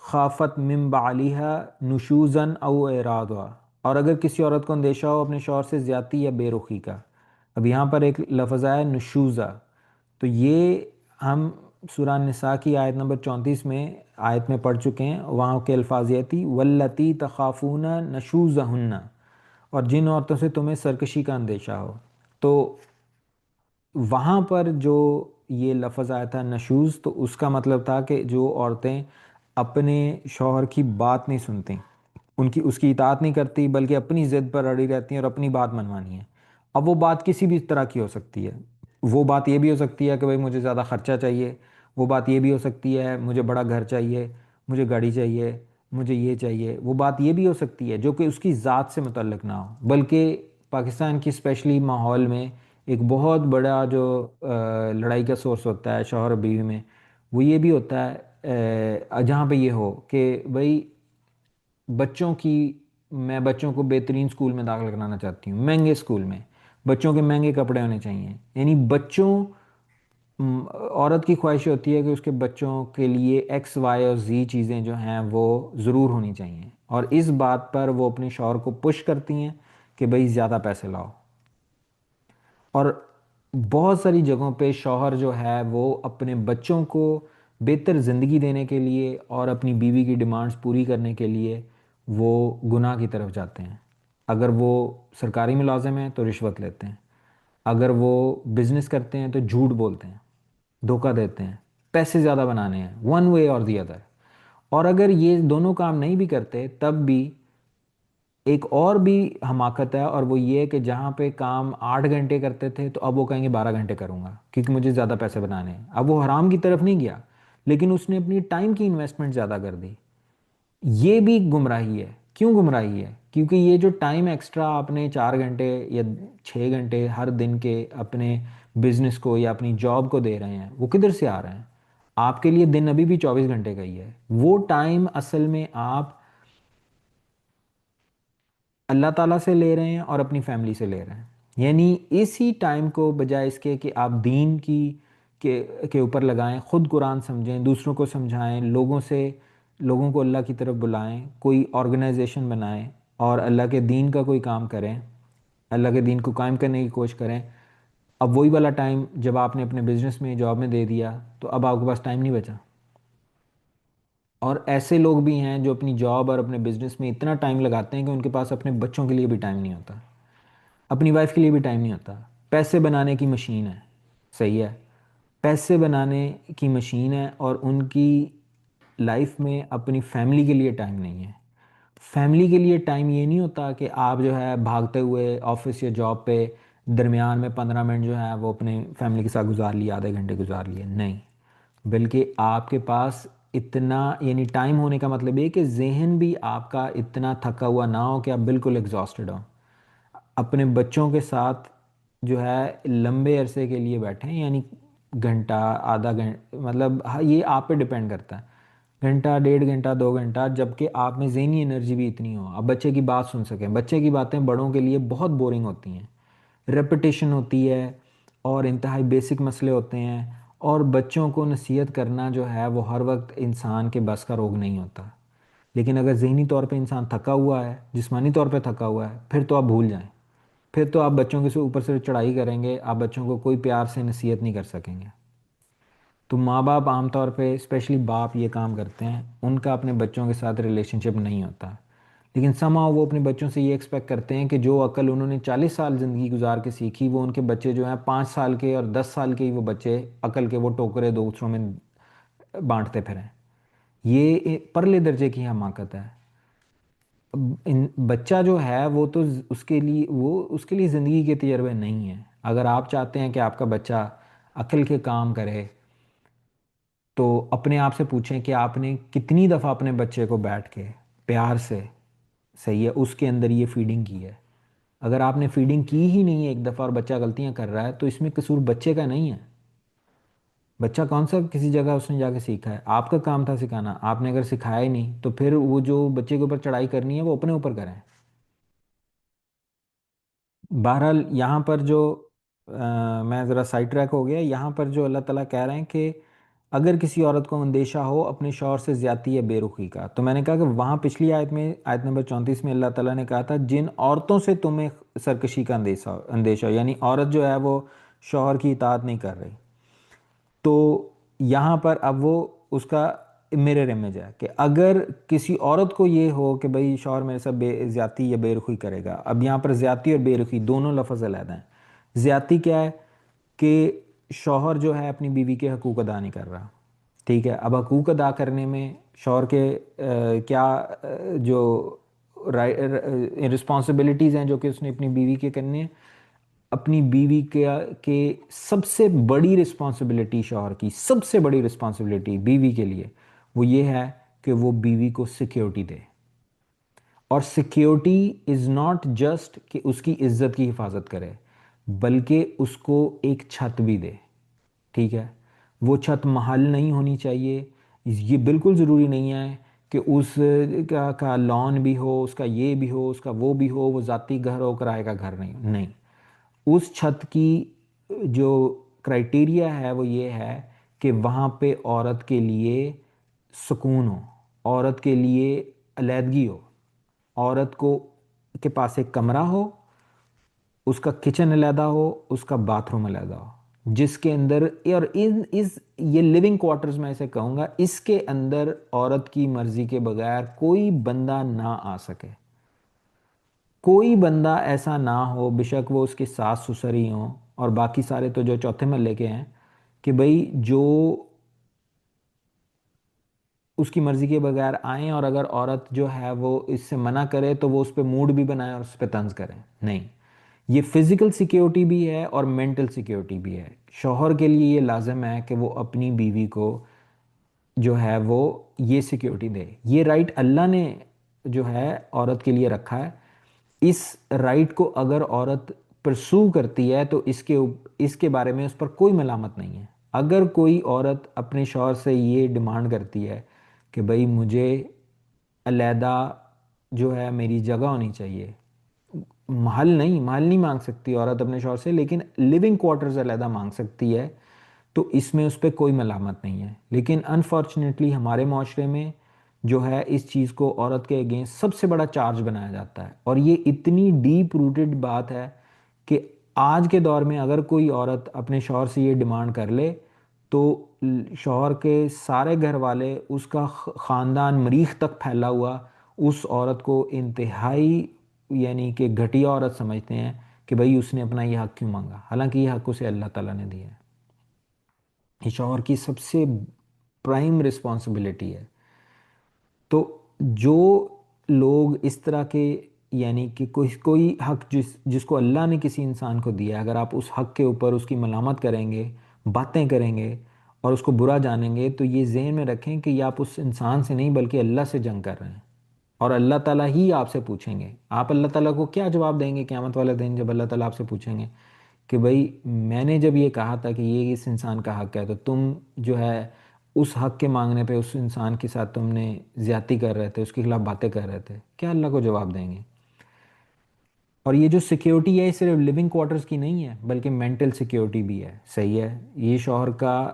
خافت من بعلیها نشوزا او اعراضا، اور اگر کسی عورت کو اندیشہ ہو اپنے شوہر سے زیادتی یا بے رخی کا۔ اب یہاں پر ایک لفظ ہے نشوزا، تو یہ ہم سورہ نساء کی آیت نمبر 34 میں آیت میں پڑھ چکے ہیں، وہاں کے الفاظ یہ تھی واللتی تخافون نشوزہن، اور جن عورتوں سے تمہیں سرکشی کا اندیشہ ہو، تو وہاں پر جو یہ لفظ آیا تھا نشوز، تو اس کا مطلب تھا کہ جو عورتیں اپنے شوہر کی بات نہیں سنتی، اس کی اطاعت نہیں کرتی، بلکہ اپنی ضد پر اڑی رہتی ہیں اور اپنی بات منوانی ہے۔ اب وہ بات کسی بھی طرح کی ہو سکتی ہے، وہ بات یہ بھی ہو سکتی ہے کہ بھائی مجھے زیادہ خرچہ چاہیے، وہ بات یہ بھی ہو سکتی ہے مجھے بڑا گھر چاہیے، مجھے گاڑی چاہیے، مجھے یہ چاہیے، وہ بات یہ بھی ہو سکتی ہے جو کہ اس کی ذات سے متعلق نہ ہو، بلکہ پاکستان کی اسپیشلی ماحول میں ایک بہت بڑا جو لڑائی کا سورس ہوتا ہے شوہر اور بیوی میں، وہ یہ بھی ہوتا ہے جہاں پہ یہ ہو کہ بھائی بچوں کی میں بچوں کو بہترین اسکول میں داخل کرانا چاہتی ہوں، مہنگے اسکول میں، بچوں کے مہنگے کپڑے ہونے چاہیے، یعنی عورت کی خواہش ہوتی ہے کہ اس کے بچوں کے لیے ایکس وائی اور زی چیزیں جو ہیں وہ ضرور ہونی چاہیے، اور اس بات پر وہ اپنے شوہر کو پش کرتی ہیں کہ بھائی زیادہ پیسے لاؤ۔ اور بہت ساری جگہوں پہ شوہر جو ہے وہ اپنے بچوں کو بہتر زندگی دینے کے لیے اور اپنی بیوی کی ڈیمانڈز پوری کرنے کے لیے وہ گناہ کی طرف جاتے ہیں۔ اگر وہ سرکاری ملازم ہیں تو رشوت لیتے ہیں، اگر وہ بزنس کرتے ہیں تو جھوٹ بولتے ہیں، دھوکہ دیتے ہیں، پیسے زیادہ بنانے ہیں ون وے اور دی ادر۔ اور اگر یہ دونوں کام نہیں بھی کرتے تب بھی ایک اور بھی حماقت ہے، اور وہ یہ کہ جہاں پہ کام 8 گھنٹے کرتے تھے تو اب وہ کہیں گے 12 گھنٹے کروں گا کیونکہ مجھے زیادہ پیسے بنانے ہیں۔ اب وہ حرام کی طرف نہیں گیا، لیکن اس نے اپنی ٹائم کی انویسٹمنٹ زیادہ کر دی۔ یہ بھی گمراہی ہے۔ کیوں گمراہی ہے؟ کیونکہ یہ جو ٹائم ایکسٹرا آپ نے 4 گھنٹے یا 6 گھنٹے ہر دن کے اپنے بزنس کو یا اپنی جاب کو دے رہے ہیں، وہ کدھر سے آ رہے ہیں؟ آپ کے لیے دن ابھی بھی 24 گھنٹے کا ہی ہے، وہ ٹائم اصل میں آپ اللہ تعالیٰ سے لے رہے ہیں اور اپنی فیملی سے لے رہے ہیں، یعنی اسی ٹائم کو بجائے اس کے کہ آپ دین کے اوپر لگائیں، خود قرآن سمجھیں، دوسروں کو سمجھائیں، لوگوں کو اللہ کی طرف بلائیں، کوئی آرگنائزیشن بنائیں اور اللہ کے دین کا کوئی کام کریں، اللہ کے دین کو قائم کرنے کی کوشش کریں۔ اب وہی والا ٹائم جب آپ نے اپنے بزنس میں جاب میں دے دیا تو اب آپ کے پاس ٹائم نہیں بچا۔ اور ایسے لوگ بھی ہیں جو اپنی جاب اور اپنے بزنس میں اتنا ٹائم لگاتے ہیں کہ ان کے پاس اپنے بچوں کے لیے بھی ٹائم نہیں ہوتا، اپنی وائف کے لیے بھی ٹائم نہیں ہوتا۔ پیسے بنانے کی مشین ہے، صحیح ہے، پیسے بنانے کی مشین ہے، اور ان کی لائف میں اپنی فیملی کے لیے ٹائم نہیں ہے۔ فیملی کے لیے ٹائم یہ نہیں ہوتا کہ آپ جو ہے بھاگتے ہوئے آفس یا جاب پہ درمیان میں 15 منٹ جو ہے وہ اپنے فیملی کے ساتھ گزار لیے، آدھے گھنٹے گزار لیے، نہیں، بلکہ آپ کے پاس اتنا یعنی ٹائم ہونے کا مطلب یہ کہ ذہن بھی آپ کا اتنا تھکا ہوا نہ ہو کہ آپ بالکل ایگزاسٹڈ ہوں، اپنے بچوں کے ساتھ جو ہے لمبے عرصے کے لیے بیٹھیں، یعنی گھنٹہ، آدھا گھنٹہ، مطلب یہ آپ پہ ڈپینڈ کرتا ہے، گھنٹہ، 1.5 گھنٹہ، 2 گھنٹہ، جبکہ آپ میں ذہنی انرجی بھی اتنی ہو، آپ بچے کی بات سن سکیں۔ بچے کی باتیں بڑوں کے لیے بہت بورنگ ہوتی ہیں، ریپیٹیشن ہوتی ہے اور انتہائی بیسک مسئلے ہوتے ہیں، اور بچوں کو نصیحت کرنا جو ہے وہ ہر وقت انسان کے بس کا روگ نہیں ہوتا۔ لیکن اگر ذہنی طور پہ انسان تھکا ہوا ہے، جسمانی طور پہ تھکا ہوا ہے، پھر تو آپ بھول جائیں، پھر تو آپ بچوں کے اوپر سے چڑھائی کریں گے، آپ بچوں کو کوئی پیار سے نصیحت نہیں کر سکیں گے۔ تو ماں باپ عام طور پہ اسپیشلی باپ یہ کام کرتے ہیں، ان کا اپنے بچوں کے ساتھ ریلیشن شپ نہیں ہوتا، لیکن somehow وہ اپنے بچوں سے یہ ایکسپیکٹ کرتے ہیں کہ جو عقل انہوں نے 40 سال زندگی گزار کے سیکھی، وہ ان کے بچے جو ہیں 5 سال کے اور 10 سال کے ہی وہ بچے عقل کے وہ ٹوکرے دوسروں میں بانٹتے پھریں۔ یہ پرلے درجے کی حماقت ہے۔ بچہ جو ہے وہ تو اس کے لیے زندگی کے تجربے نہیں ہیں. اگر آپ چاہتے ہیں کہ آپ کا بچہ عقل کے کام کرے تو اپنے آپ سے پوچھیں کہ آپ نے کتنی دفعہ اپنے بچے کو بیٹھ کے پیار سے، صحیح ہے، اس کے اندر یہ فیڈنگ کی ہے. اگر آپ نے فیڈنگ کی ہی نہیں ہے ایک دفعہ اور بچہ غلطیاں کر رہا ہے تو اس میں قصور بچے کا نہیں ہے. بچہ کون سا کسی جگہ اس نے جا کے سیکھا ہے؟ آپ کا کام تھا سکھانا. آپ نے اگر سکھایا ہی نہیں تو پھر وہ جو بچے کے اوپر چڑھائی کرنی ہے وہ اپنے اوپر کریں. بہرحال یہاں پر جو میں ذرا سائڈ ٹریک ہو گیا. یہاں پر جو اللہ تعالیٰ کہہ رہے ہیں کہ اگر کسی عورت کو اندیشہ ہو اپنے شوہر سے زیادتی یا بے رخی کا، تو میں نے کہا کہ وہاں پچھلی آیت میں، آیت نمبر 34 میں، اللہ تعالیٰ نے کہا تھا جن عورتوں سے تمہیں سرکشی کا اندیشہ ہو، یعنی عورت جو ہے وہ شوہر کی اطاعت نہیں کر رہی. تو یہاں پر اب وہ اس کا میرر امیج ہے کہ اگر کسی عورت کو یہ ہو کہ بھئی شوہر میرے ساتھ زیادتی یا بے رخی کرے گا. اب یہاں پر زیادتی اور بے رخی دونوں لفظ علیحدہ ہیں. زیادتی کیا ہے؟ کہ شوہر جو ہے اپنی بیوی کے حقوق ادا نہیں کر رہا. ٹھیک ہے، اب حقوق ادا کرنے میں شوہر کے کیا جو رسپانسبلٹیز ہیں جو کہ اس نے اپنی بیوی کے کرنے ہیں. اپنی بیوی کے سب سے بڑی رسپانسبلٹی، شوہر کی سب سے بڑی رسپانسبلٹی بیوی کے لیے وہ یہ ہے کہ وہ بیوی کو سیکیورٹی دے. اور سیکیورٹی از ناٹ جسٹ کہ اس کی عزت کی حفاظت کرے، بلکہ اس کو ایک چھت بھی دے. ٹھیک ہے، وہ چھت محل نہیں ہونی چاہیے. یہ بالکل ضروری نہیں ہے کہ اس کا لان بھی ہو، اس کا یہ بھی ہو، اس کا وہ بھی ہو، وہ ذاتی گھر ہو، کرائے کا گھر نہیں. نہیں، اس چھت کی جو کرائٹیریا ہے وہ یہ ہے کہ وہاں پہ عورت کے لیے سکون ہو، عورت کے لیے علیحدگی ہو، عورت کو کے پاس ایک کمرہ ہو، اس کا کچن علیحدہ ہو، اس کا باتھ روم علیحدہ ہو، جس کے اندر، اور یہ لیونگ کوارٹرز میں اسے کہوں گا، اس کے اندر عورت کی مرضی کے بغیر کوئی بندہ نہ آ سکے. کوئی بندہ ایسا نہ ہو، بے شک وہ اس کے ساس سسر ہی ہوں اور باقی سارے تو جو چوتھے محلے کے ہیں، کہ بھئی جو اس کی مرضی کے بغیر آئیں، اور اگر عورت جو ہے وہ اس سے منع کرے تو وہ اس پہ موڈ بھی بنائے اور اس پہ طنز کریں. نہیں، یہ فزیکل سیکیورٹی بھی ہے اور مینٹل سیکیورٹی بھی ہے. شوہر کے لیے یہ لازم ہے کہ وہ اپنی بیوی کو جو ہے وہ یہ سیکیورٹی دے. یہ رائٹ اللہ نے جو ہے عورت کے لیے رکھا ہے. اس رائٹ کو اگر عورت پرسو کرتی ہے تو اس کے بارے میں اس پر کوئی ملامت نہیں ہے. اگر کوئی عورت اپنے شوہر سے یہ ڈیمانڈ کرتی ہے کہ بھئی مجھے علیحدہ جو ہے میری جگہ ہونی چاہیے، محل نہیں مانگ سکتی عورت اپنے شوہر سے، لیکن لیونگ کوارٹرز علیحدہ مانگ سکتی ہے، تو اس میں اس پہ کوئی ملامت نہیں ہے. لیکن انفارچونیٹلی ہمارے معاشرے میں جو ہے اس چیز کو عورت کے اگینسٹ سب سے بڑا چارج بنایا جاتا ہے. اور یہ اتنی ڈیپ روٹڈ بات ہے کہ آج کے دور میں اگر کوئی عورت اپنے شوہر سے یہ ڈیمانڈ کر لے تو شوہر کے سارے گھر والے، اس کا خاندان مریخ تک پھیلا ہوا، اس عورت کو انتہائی یعنی کہ گھٹیا عورت سمجھتے ہیں کہ بھئی اس نے اپنا یہ حق کیوں مانگا، حالانکہ یہ حق اسے اللہ تعالیٰ نے دیا ہے. یہ شوہر کی سب سے پرائم رسپانسبلٹی ہے. تو جو لوگ اس طرح کے یعنی کہ کوئی حق جس کو اللہ نے کسی انسان کو دیا ہے، اگر آپ اس حق کے اوپر اس کی ملامت کریں گے، باتیں کریں گے اور اس کو برا جانیں گے، تو یہ ذہن میں رکھیں کہ یہ آپ اس انسان سے نہیں بلکہ اللہ سے جنگ کر رہے ہیں. اور اللہ تعالیٰ ہی آپ سے پوچھیں گے. آپ اللہ تعالیٰ کو کیا جواب دیں گے قیامت والے دن جب اللہ تعالیٰ آپ سے پوچھیں گے کہ بھئی میں نے جب یہ کہا تھا کہ یہ اس انسان کا حق ہے تو تم جو ہے اس حق کے مانگنے پہ اس انسان کے ساتھ تم نے زیادتی کر رہے تھے، اس کے خلاف باتیں کر رہے تھے، کیا اللہ کو جواب دیں گے؟ اور یہ جو سیکیورٹی ہے یہ صرف لیونگ کوارٹرز کی نہیں ہے بلکہ مینٹل سیکیورٹی بھی ہے. صحیح ہے، یہ شوہر کا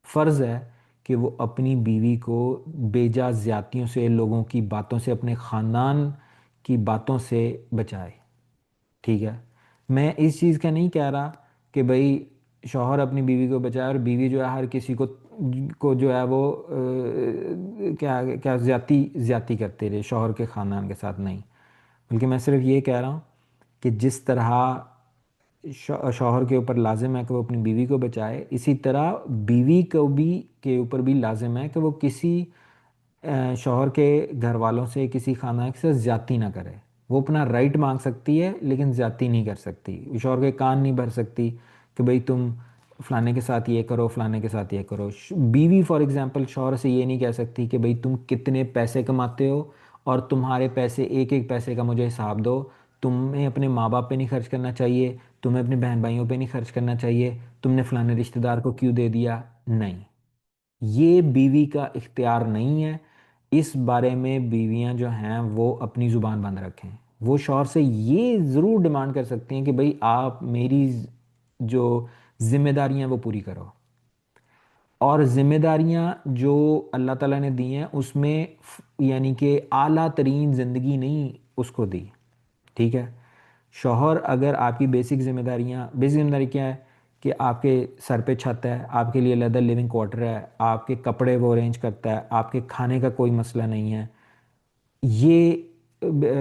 فرض ہے کہ وہ اپنی بیوی کو بیجا زیادتیوں سے، لوگوں کی باتوں سے، اپنے خاندان کی باتوں سے بچائے. ٹھیک ہے، میں اس چیز کا نہیں کہہ رہا کہ بھئی شوہر اپنی بیوی کو بچائے اور بیوی جو ہے ہر کسی کو جو ہے وہ کیا کیا زیادتی کرتے رہے شوہر کے خاندان کے ساتھ. نہیں، بلکہ میں صرف یہ کہہ رہا ہوں کہ جس طرح شوہر کے اوپر لازم ہے کہ وہ اپنی بیوی کو بچائے، اسی طرح بیوی کو بھی کے اوپر بھی لازم ہے کہ وہ کسی شوہر کے گھر والوں سے کسی خانہ کے ساتھ زیادتی نہ کرے. وہ اپنا رائٹ مانگ سکتی ہے لیکن زیادتی نہیں کر سکتی. شوہر کے کان نہیں بھر سکتی کہ بھئی تم فلانے کے ساتھ یہ کرو، فلانے کے ساتھ یہ کرو. بیوی فار ایگزامپل شوہر سے یہ نہیں کہہ سکتی کہ بھئی تم کتنے پیسے کماتے ہو اور تمہارے پیسے ایک ایک پیسے کا مجھے حساب دو. تمہیں اپنے ماں باپ پہ نہیں خرچ کرنا چاہیے، تمہیں اپنے بہن بھائیوں پہ نہیں خرچ کرنا چاہیے، تم نے فلانے رشتہ دار کو کیوں دے دیا. نہیں، یہ بیوی کا اختیار نہیں ہے. اس بارے میں بیویاں جو ہیں وہ اپنی زبان بند رکھیں. وہ شوہر سے یہ ضرور ڈیمانڈ کر سکتی ہیں کہ بھئی آپ میری جو ذمہ داریاں ہیں وہ پوری کرو. اور ذمہ داریاں جو اللہ تعالیٰ نے دی ہیں اس میں یعنی کہ اعلیٰ ترین زندگی نہیں اس کو دی. ٹھیک ہے. شوہر اگر آپ کی بیسک ذمہ داری کیا ہے کہ آپ کے سر پہ چھت ہے، آپ کے لیے لیدر لیونگ کوارٹر ہے، آپ کے کپڑے وہ ارینج کرتا ہے، آپ کے کھانے کا کوئی مسئلہ نہیں ہے. یہ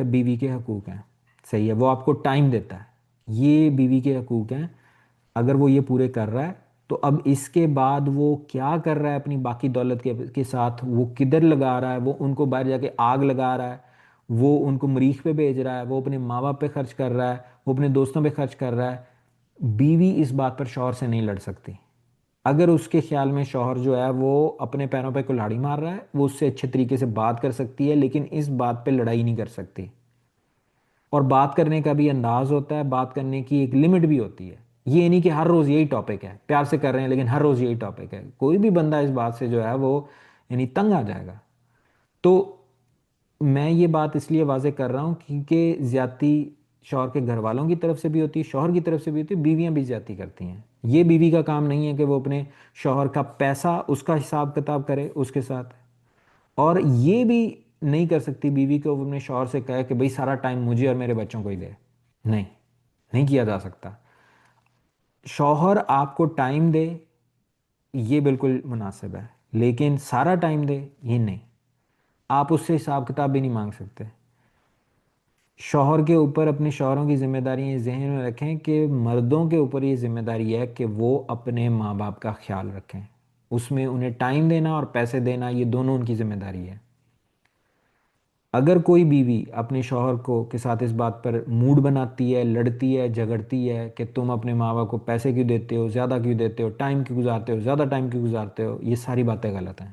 بیوی کے حقوق ہیں. صحیح ہے. وہ آپ کو ٹائم دیتا ہے. یہ بیوی کے حقوق ہیں. اگر وہ یہ پورے کر رہا ہے تو اب اس کے بعد وہ کیا کر رہا ہے اپنی باقی دولت کے ساتھ، وہ کدھر لگا رہا ہے، وہ ان کو باہر جا کے آگ لگا رہا ہے، وہ ان کو مریخ پہ بھیج رہا ہے، وہ اپنے ماں باپ پہ خرچ کر رہا ہے، وہ اپنے دوستوں پہ خرچ کر رہا ہے. بیوی اس بات پر شوہر سے نہیں لڑ سکتی. اگر اس کے خیال میں شوہر جو ہے وہ اپنے پیروں پہ کلہاڑی مار رہا ہے، وہ اس سے اچھے طریقے سے بات کر سکتی ہے لیکن اس بات پہ لڑائی نہیں کر سکتی. اور بات کرنے کا بھی انداز ہوتا ہے، بات کرنے کی ایک لمٹ بھی ہوتی ہے. یہ نہیں کہ ہر روز یہی ٹاپک ہے، پیار سے کر رہے ہیں لیکن ہر روز یہی ٹاپک ہے. کوئی بھی بندہ اس بات سے جو ہے وہ یعنی تنگ آ جائے گا. تو میں یہ بات اس لیے واضح کر رہا ہوں کیونکہ زیادتی شوہر کے گھر والوں کی طرف سے بھی ہوتی ہے، شوہر کی طرف سے بھی ہوتی ہے، بیویاں بھی زیادتی کرتی ہیں. یہ بیوی کا کام نہیں ہے کہ وہ اپنے شوہر کا پیسہ اس کا حساب کتاب کرے اس کے ساتھ. اور یہ بھی نہیں کر سکتی بیوی کو وہ اپنے شوہر سے کہے کہ بھئی سارا ٹائم مجھے اور میرے بچوں کو ہی دے. نہیں، نہیں کیا جا سکتا. شوہر آپ کو ٹائم دے یہ بالکل مناسب ہے لیکن سارا ٹائم دے یہ نہیں. آپ اس سے حساب کتاب بھی نہیں مانگ سکتے. شوہر کے اوپر اپنے شوہروں کی ذمہ داری یہ ذہن میں رکھیں کہ مردوں کے اوپر یہ ذمہ داری ہے کہ وہ اپنے ماں باپ کا خیال رکھیں. اس میں انہیں ٹائم دینا اور پیسے دینا یہ دونوں ان کی ذمہ داری ہے. اگر کوئی بیوی اپنے شوہر کو کے ساتھ اس بات پر موڈ بناتی ہے، لڑتی ہے، جھگڑتی ہے کہ تم اپنے ماں باپ کو پیسے کیوں دیتے ہو، زیادہ کیوں دیتے ہو، ٹائم کیوں گزارتے ہو، زیادہ ٹائم کیوں گزارتے ہو، یہ ساری باتیں غلط ہیں.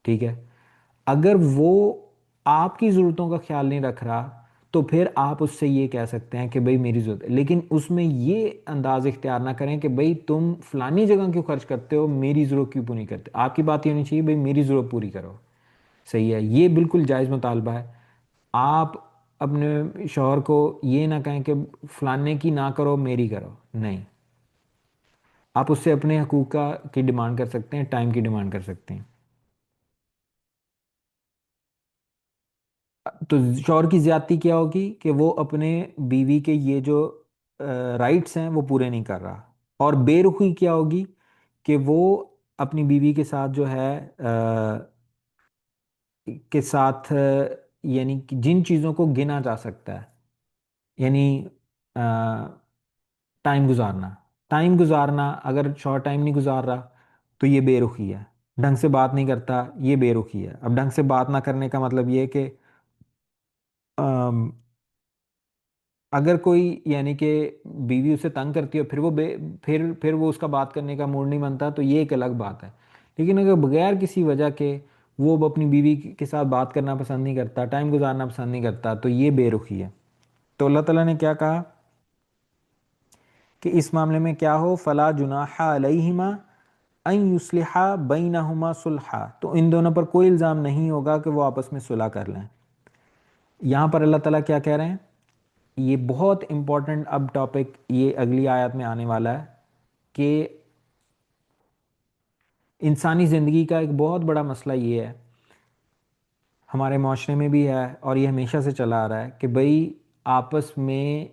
ٹھیک ہے. اگر وہ آپ کی ضرورتوں کا خیال نہیں رکھ رہا تو پھر آپ اس سے یہ کہہ سکتے ہیں کہ بھئی میری ضرورت ہے، لیکن اس میں یہ انداز اختیار نہ کریں کہ بھئی تم فلانی جگہ کیوں خرچ کرتے ہو، میری ضرورت کیوں پوری نہیں کرتے. آپ کی بات یہ ہونی چاہیے بھئی میری ضرورت پوری کرو. صحیح ہے. یہ بالکل جائز مطالبہ ہے. آپ اپنے شوہر کو یہ نہ کہیں کہ فلانے کی نہ کرو میری کرو. نہیں، آپ اس سے اپنے حقوق کی ڈیمانڈ کر سکتے ہیں، ٹائم کی ڈیمانڈ کر سکتے ہیں. تو شوہر کی زیادتی کیا ہوگی کہ وہ اپنے بیوی کے یہ جو رائٹس ہیں وہ پورے نہیں کر رہا. اور بے رخی کیا ہوگی کہ وہ اپنی بیوی کے ساتھ جو ہے کے ساتھ یعنی کہ جن چیزوں کو گنا جا سکتا ہے یعنی ٹائم گزارنا. ٹائم گزارنا اگر شوہر ٹائم نہیں گزار رہا تو یہ بے رخی ہے. ڈھنگ سے بات نہیں کرتا یہ بے رخی ہے. اب ڈھنگ سے بات نہ کرنے کا مطلب یہ ہے کہ اگر کوئی یعنی کہ بیوی اسے تنگ کرتی ہے پھر وہ اس کا بات کرنے کا موڈ نہیں بنتا تو یہ ایک الگ بات ہے. لیکن اگر بغیر کسی وجہ کے وہ اب اپنی بیوی کے ساتھ بات کرنا پسند نہیں کرتا، ٹائم گزارنا پسند نہیں کرتا تو یہ بے رخی ہے. تو اللہ تعالیٰ نے کیا کہا کہ اس معاملے میں کیا ہو فلا جناح علیہما ان یصلحا بینہما صلحا، تو ان دونوں پر کوئی الزام نہیں ہوگا کہ وہ آپس میں صلح کر لیں. یہاں پر اللہ تعالیٰ کیا کہہ رہے ہیں، یہ بہت امپورٹنٹ اب ٹاپک یہ اگلی آیات میں آنے والا ہے کہ انسانی زندگی کا ایک بہت بڑا مسئلہ یہ ہے، ہمارے معاشرے میں بھی ہے اور یہ ہمیشہ سے چلا آ رہا ہے کہ بھئی آپس میں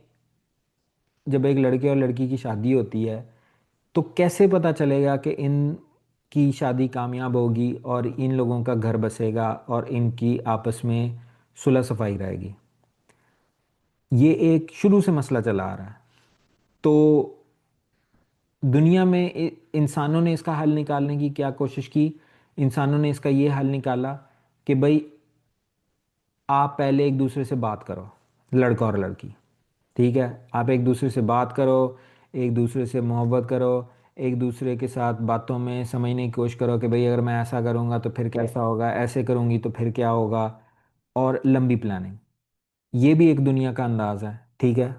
جب ایک لڑکے اور لڑکی کی شادی ہوتی ہے تو کیسے پتہ چلے گا کہ ان کی شادی کامیاب ہوگی اور ان لوگوں کا گھر بسے گا اور ان کی آپس میں صلح صفائی رہے گی. یہ ایک شروع سے مسئلہ چلا آ رہا ہے. تو دنیا میں انسانوں نے اس کا حل نکالنے کی کیا کوشش کی، انسانوں نے اس کا یہ حل نکالا کہ بھائی آپ پہلے ایک دوسرے سے بات کرو، لڑکا اور لڑکی، ٹھیک ہے، آپ ایک دوسرے سے بات کرو، ایک دوسرے سے محبت کرو، ایک دوسرے کے ساتھ باتوں میں سمجھنے کی کوشش کرو کہ بھئی اگر میں ایسا کروں گا تو پھر کیسا ہوگا، ایسے کروں گی تو پھر کیا ہوگا، اور لمبی پلاننگ، یہ بھی ایک دنیا کا انداز ہے، ٹھیک ہے۔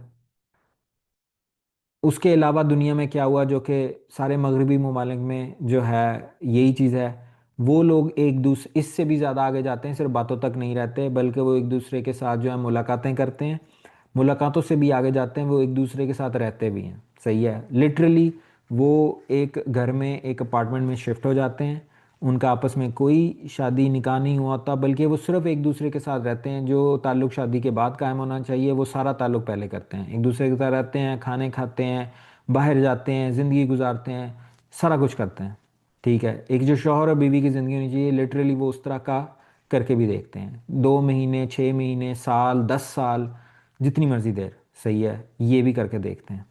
اس کے علاوہ دنیا میں کیا ہوا جو کہ سارے مغربی ممالک میں جو ہے یہی چیز ہے، وہ لوگ ایک دوسرے اس سے بھی زیادہ آگے جاتے ہیں، صرف باتوں تک نہیں رہتے بلکہ وہ ایک دوسرے کے ساتھ جو ہے ملاقاتیں کرتے ہیں، ملاقاتوں سے بھی آگے جاتے ہیں، وہ ایک دوسرے کے ساتھ رہتے بھی ہیں، صحیح ہے، لٹرلی وہ ایک گھر میں ایک اپارٹمنٹ میں شفٹ ہو جاتے ہیں، ان کا آپس میں کوئی شادی نکاح نہیں ہوا ہوتا بلکہ وہ صرف ایک دوسرے کے ساتھ رہتے ہیں، جو تعلق شادی کے بعد قائم ہونا چاہیے وہ سارا تعلق پہلے کرتے ہیں، ایک دوسرے کے ساتھ رہتے ہیں، کھانے کھاتے ہیں، باہر جاتے ہیں، زندگی گزارتے ہیں، سارا کچھ کرتے ہیں، ٹھیک ہے۔ ایک جو شوہر اور بیوی کی زندگی ہونی چاہیے لٹرلی وہ اس طرح کا کر کے بھی دیکھتے ہیں، 2 مہینے، 6 مہینے، سال، 10 سال، جتنی مرضی دیر، صحیح ہے، یہ بھی کر کے دیکھتے ہیں۔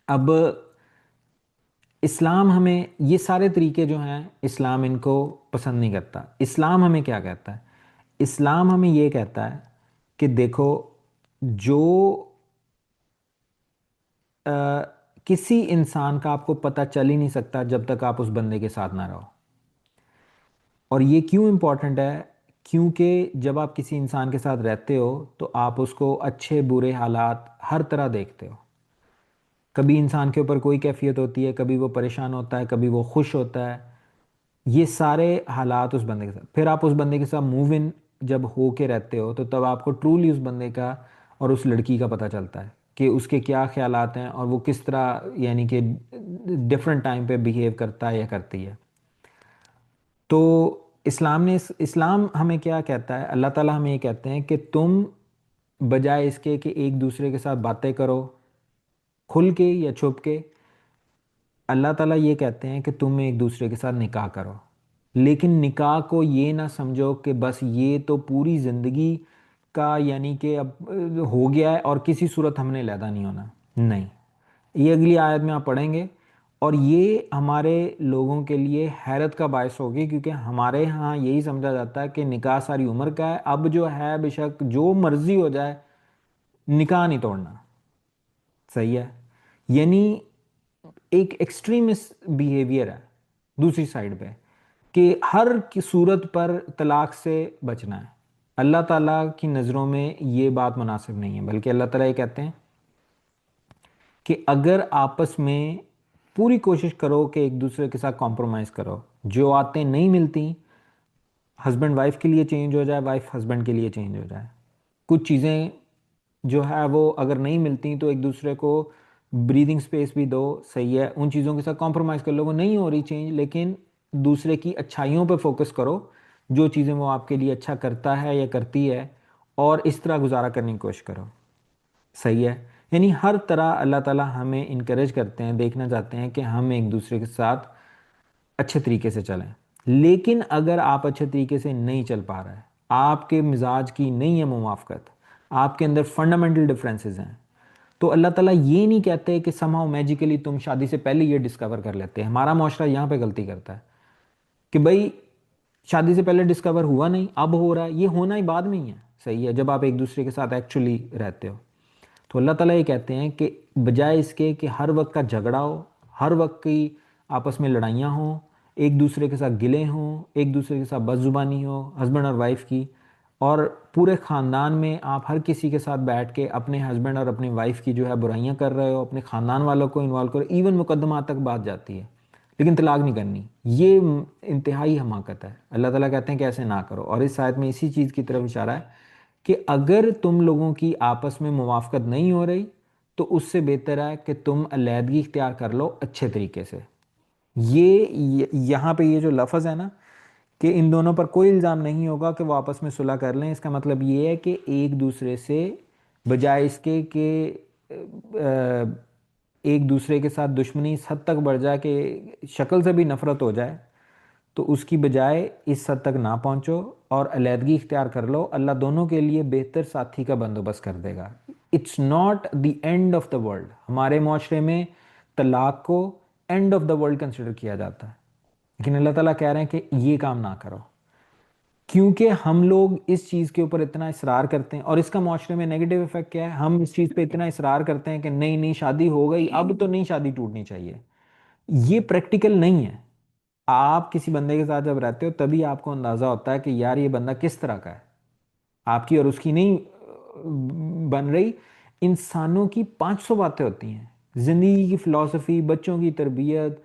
اب اسلام ہمیں یہ سارے طریقے جو ہیں اسلام ان کو پسند نہیں کرتا، اسلام ہمیں کیا کہتا ہے؟ اسلام ہمیں یہ کہتا ہے کہ دیکھو، جو آ، کسی انسان کا آپ کو پتہ چل ہی نہیں سکتا جب تک آپ اس بندے کے ساتھ نہ رہو، اور یہ کیوں امپورٹنٹ ہے؟ کیونکہ جب آپ کسی انسان کے ساتھ رہتے ہو تو آپ اس کو اچھے برے حالات ہر طرح دیکھتے ہو، کبھی انسان کے اوپر کوئی کیفیت ہوتی ہے، کبھی وہ پریشان ہوتا ہے، کبھی وہ خوش ہوتا ہے، یہ سارے حالات اس بندے کے ساتھ، پھر آپ اس بندے کے ساتھ موو ان جب ہو کے رہتے ہو تو تب آپ کو ٹرولی اس بندے کا اور اس لڑکی کا پتہ چلتا ہے کہ اس کے کیا خیالات ہیں اور وہ کس طرح یعنی کہ ڈفرینٹ ٹائم پہ بیہیو کرتا ہے یا کرتی ہے۔ تو اسلام ہمیں کیا کہتا ہے؟ اللہ تعالیٰ ہمیں یہ کہتے ہیں کہ تم بجائے اس کے کہ ایک دوسرے کے ساتھ باتیں کرو کھل کے یا چھپ کے، اللہ تعالیٰ یہ کہتے ہیں کہ تم ایک دوسرے کے ساتھ نکاح کرو، لیکن نکاح کو یہ نہ سمجھو کہ بس یہ تو پوری زندگی کا یعنی کہ اب ہو گیا ہے اور کسی صورت ہم نے علیحدہ نہیں ہونا، نہیں، یہ اگلی آیت میں آپ پڑھیں گے، اور یہ ہمارے لوگوں کے لیے حیرت کا باعث ہوگی کیونکہ ہمارے ہاں یہی سمجھا جاتا ہے کہ نکاح ساری عمر کا ہے، اب جو ہے بے شک جو مرضی ہو جائے نکاح نہیں توڑنا، صحیح ہے، یعنی ایک ایکسٹریمس بیہیویئر ہے دوسری سائڈ پہ کہ ہر کی صورت پر طلاق سے بچنا ہے۔ اللہ تعالیٰ کی نظروں میں یہ بات مناسب نہیں ہے، بلکہ اللہ تعالیٰ یہ کہتے ہیں کہ اگر آپس میں پوری کوشش کرو کہ ایک دوسرے کے ساتھ کمپرومائز کرو، جو آتیں نہیں ملتی، ہسبینڈ وائف کے لیے چینج ہو جائے، وائف ہسبینڈ کے لیے چینج ہو جائے، کچھ چیزیں جو ہے وہ اگر نہیں ملتی تو ایک دوسرے کو بریدنگ سپیس بھی دو، صحیح ہے، ان چیزوں کے ساتھ کمپرومائز کر لو، وہ نہیں ہو رہی چینج، لیکن دوسرے کی اچھائیوں پہ فوکس کرو، جو چیزیں وہ آپ کے لیے اچھا کرتا ہے یا کرتی ہے، اور اس طرح گزارا کرنے کی کوشش کرو، صحیح ہے، یعنی ہر طرح اللہ تعالیٰ ہمیں انکریج کرتے ہیں، دیکھنا چاہتے ہیں کہ ہم ایک دوسرے کے ساتھ اچھے طریقے سے چلیں، لیکن اگر آپ اچھے طریقے سے نہیں چل پا رہے، آپ کے مزاج کی نہیں ہے موافقت، آپ کے اندر فنڈامنٹل ڈفرینسز ہیں، تو اللہ تعالیٰ یہ نہیں کہتے کہ somehow میجیکلی تم شادی سے پہلے یہ ڈسکور کر لیتے ہیں، ہمارا معاشرہ یہاں پہ غلطی کرتا ہے کہ بھائی شادی سے پہلے ڈسکور ہوا نہیں، اب ہو رہا ہے، یہ ہونا ہی بعد میں ہی ہے، صحیح ہے، جب آپ ایک دوسرے کے ساتھ ایکچولی رہتے ہو۔ تو اللہ تعالیٰ یہ کہتے ہیں کہ بجائے اس کے کہ ہر وقت کا جھگڑا ہو، ہر وقت کی آپس میں لڑائیاں ہوں، ایک دوسرے کے ساتھ گلے ہوں، ایک دوسرے کے ساتھ بد زبانی ہو ہسبینڈ اور وائف کی، اور پورے خاندان میں آپ ہر کسی کے ساتھ بیٹھ کے اپنے ہسبینڈ اور اپنی وائف کی جو ہے برائیاں کر رہے ہو، اپنے خاندان والوں کو انوالو کرو، ایون مقدمات تک بات جاتی ہے، لیکن طلاق نہیں کرنی، یہ انتہائی حماقت ہے۔ اللہ تعالیٰ کہتے ہیں کہ ایسے نہ کرو، اور اس آیت میں اسی چیز کی طرف اشارہ ہے کہ اگر تم لوگوں کی آپس میں موافقت نہیں ہو رہی تو اس سے بہتر ہے کہ تم علیحدگی اختیار کر لو اچھے طریقے سے۔ یہاں پہ یہ جو لفظ ہے نا کہ ان دونوں پر کوئی الزام نہیں ہوگا کہ وہ آپس میں صلح کر لیں، اس کا مطلب یہ ہے کہ ایک دوسرے سے بجائے اس کے کہ ایک دوسرے کے ساتھ دشمنی اس حد تک بڑھ جائے کہ شکل سے بھی نفرت ہو جائے، تو اس کی بجائے اس حد تک نہ پہنچو اور علیحدگی اختیار کر لو، اللہ دونوں کے لیے بہتر ساتھی کا بندوبست کر دے گا۔ It's not the end of the world, ہمارے معاشرے میں طلاق کو end of the world consider کیا جاتا ہے، لیکن اللہ تعالیٰ کہہ رہے ہیں کہ یہ کام نہ کرو، کیونکہ ہم لوگ اس چیز کے اوپر اتنا اصرار کرتے ہیں، اور اس کا معاشرے میں نیگیٹو افیکٹ کیا ہے، ہم اس چیز پہ اتنا اصرار کرتے ہیں کہ نہیں نہیں شادی ہو گئی اب تو نہیں شادی ٹوٹنی چاہیے. یہ پریکٹیکل نہیں ہے. آپ کسی بندے کے ساتھ جب رہتے ہو تبھی آپ کو اندازہ ہوتا ہے کہ یار یہ بندہ کس طرح کا ہے. آپ کی اور اس کی نہیں بن رہی. انسانوں کی 500 باتیں ہوتی ہیں، زندگی کی فلسفی، بچوں کی تربیت،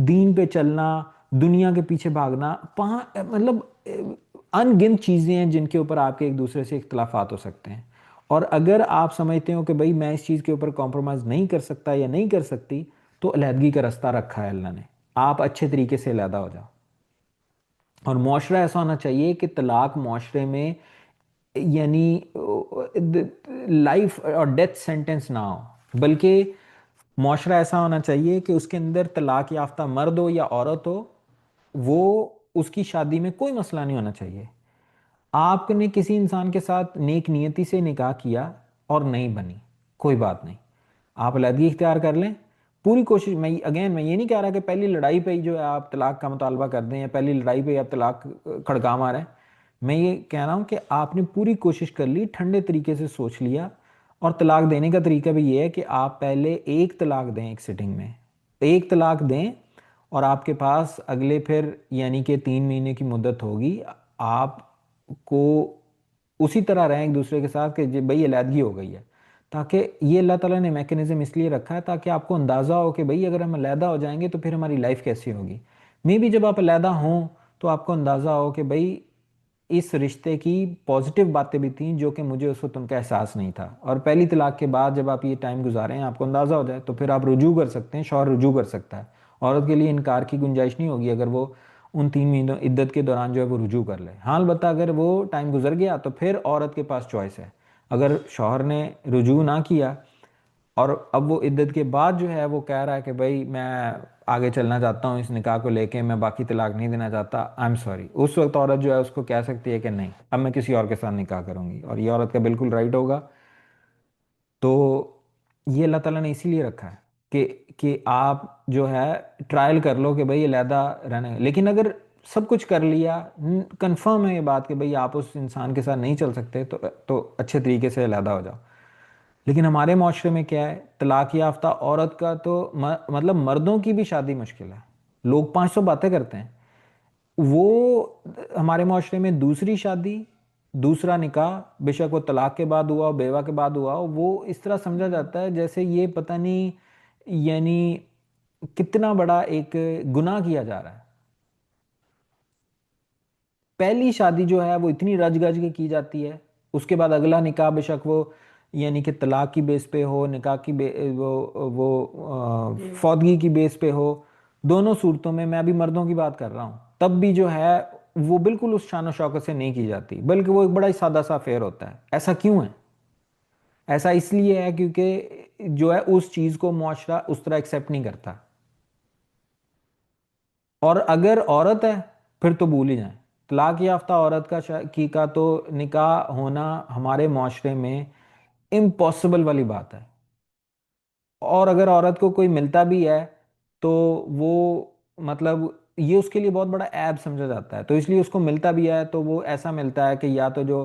دین پہ چلنا، دنیا کے پیچھے بھاگنا، مطلب ان گنت چیزیں ہیں جن کے اوپر آپ کے ایک دوسرے سے اختلافات ہو سکتے ہیں. اور اگر آپ سمجھتے ہو کہ بھائی میں اس چیز کے اوپر کمپرومائز نہیں کر سکتا یا نہیں کر سکتی، تو علیحدگی کا رستہ رکھا ہے اللہ نے. آپ اچھے طریقے سے علیحدہ ہو جاؤ. اور معاشرہ ایسا ہونا چاہیے کہ طلاق معاشرے میں یعنی لائف اور ڈیتھ سینٹنس نہ ہو، بلکہ معاشرہ ایسا ہونا چاہیے کہ اس کے اندر طلاق یافتہ مرد ہو یا عورت ہو، وہ اس کی شادی میں کوئی مسئلہ نہیں ہونا چاہیے. آپ نے کسی انسان کے ساتھ نیک نیتی سے نکاح کیا اور نہیں بنی، کوئی بات نہیں، آپ علیحدگی اختیار کر لیں. پوری کوشش، میں یہ نہیں کہہ رہا کہ پہلی لڑائی پہ ہی جو ہے آپ طلاق کا مطالبہ کر دیں، یا پہلی لڑائی پہ ہی آپ طلاق کھڑکا ماریں. میں یہ کہہ رہا ہوں کہ آپ نے پوری کوشش کر لی، ٹھنڈے طریقے سے سوچ لیا. اور طلاق دینے کا طریقہ بھی یہ ہے کہ آپ پہلے ایک طلاق دیں، ایک سٹنگ میں ایک طلاق دیں، اور آپ کے پاس اگلے پھر یعنی کہ 3 مہینے کی مدت ہوگی. آپ کو اسی طرح رہیں ایک دوسرے کے ساتھ کہ بھئی علیحدگی ہو گئی ہے، تاکہ یہ اللہ تعالیٰ نے میکنزم اس لیے رکھا ہے تاکہ آپ کو اندازہ ہو کہ بھئی اگر ہم علیحدہ ہو جائیں گے تو پھر ہماری لائف کیسی ہوگی. میں بھی جب آپ علیحدہ ہوں تو آپ کو اندازہ ہو کہ بھئی اس رشتے کی پازیٹیو باتیں بھی تھیں جو کہ مجھے اس وقت ان کا احساس نہیں تھا. اور پہلی طلاق کے بعد جب آپ یہ ٹائم گزاریں ہیں، آپ کو اندازہ ہو جائے، تو پھر آپ رجوع کر سکتے ہیں، شوہر رجوع کر سکتا ہے. عورت کے لیے انکار کی گنجائش نہیں ہوگی اگر وہ ان 3 مہینوں عدت کے دوران جو ہے وہ رجوع کر لے. ہاں البتہ اگر وہ ٹائم گزر گیا تو پھر عورت کے پاس چوائس ہے. اگر شوہر نے رجوع نہ کیا اور اب وہ عدت کے بعد جو ہے وہ کہہ رہا ہے کہ بھائی میں آگے چلنا چاہتا ہوں اس نکاح کو لے کے، میں باقی طلاق نہیں دینا چاہتا، آئی ایم سوری، اس وقت عورت جو ہے اس کو کہہ سکتی ہے کہ نہیں اب میں کسی اور کے ساتھ نکاح کروں گی، اور یہ عورت کا بالکل رائٹ ہوگا. تو یہ اللہ تعالیٰ نے اسی لیے رکھا ہے کہ آپ جو ہے ٹرائل کر لو کہ بھئی علیحدہ رہنے. لیکن اگر سب کچھ کر لیا، کنفرم ہے یہ بات کہ بھئی آپ اس انسان کے ساتھ نہیں چل سکتے، تو اچھے طریقے سے علیحدہ ہو جاؤ. لیکن ہمارے معاشرے میں کیا ہے، طلاق یافتہ عورت کا تو مطلب مردوں کی بھی شادی مشکل ہے. لوگ 500 باتیں کرتے ہیں. وہ ہمارے معاشرے میں دوسری شادی، دوسرا نکاح، بے شک وہ طلاق کے بعد ہوا ہو، بیوہ کے بعد ہوا ہو، وہ اس طرح سمجھا جاتا ہے جیسے یہ پتہ نہیں یعنی کتنا بڑا ایک گناہ کیا جا رہا ہے. پہلی شادی جو ہے وہ اتنی رج گج کے کی جاتی ہے، اس کے بعد اگلا نکاح بے شک وہ یعنی کہ طلاق کی بیس پہ ہو، نکاح کی وہ فوتگی کی بیس پہ ہو. دونوں صورتوں میں ابھی مردوں کی بات کر رہا ہوں، تب بھی جو ہے وہ بالکل اس شان و شوکت سے نہیں کی جاتی، بلکہ وہ ایک بڑا ہی سادہ سا افیئر ہوتا ہے. ایسا کیوں ہے؟ ایسا اس لیے ہے کیونکہ جو ہے اس چیز کو معاشرہ اس طرح ایکسیپٹ نہیں کرتا. اور اگر عورت ہے پھر تو بھول ہی جائیں. طلاق یافتہ عورت کا تو نکاح ہونا ہمارے معاشرے میں امپاسبل والی بات ہے. اور اگر عورت کو کوئی ملتا بھی ہے تو وہ مطلب یہ اس کے لیے بہت بڑا عیب سمجھا جاتا ہے. تو اس لیے اس کو ملتا بھی ہے تو وہ ایسا ملتا ہے کہ یا تو جو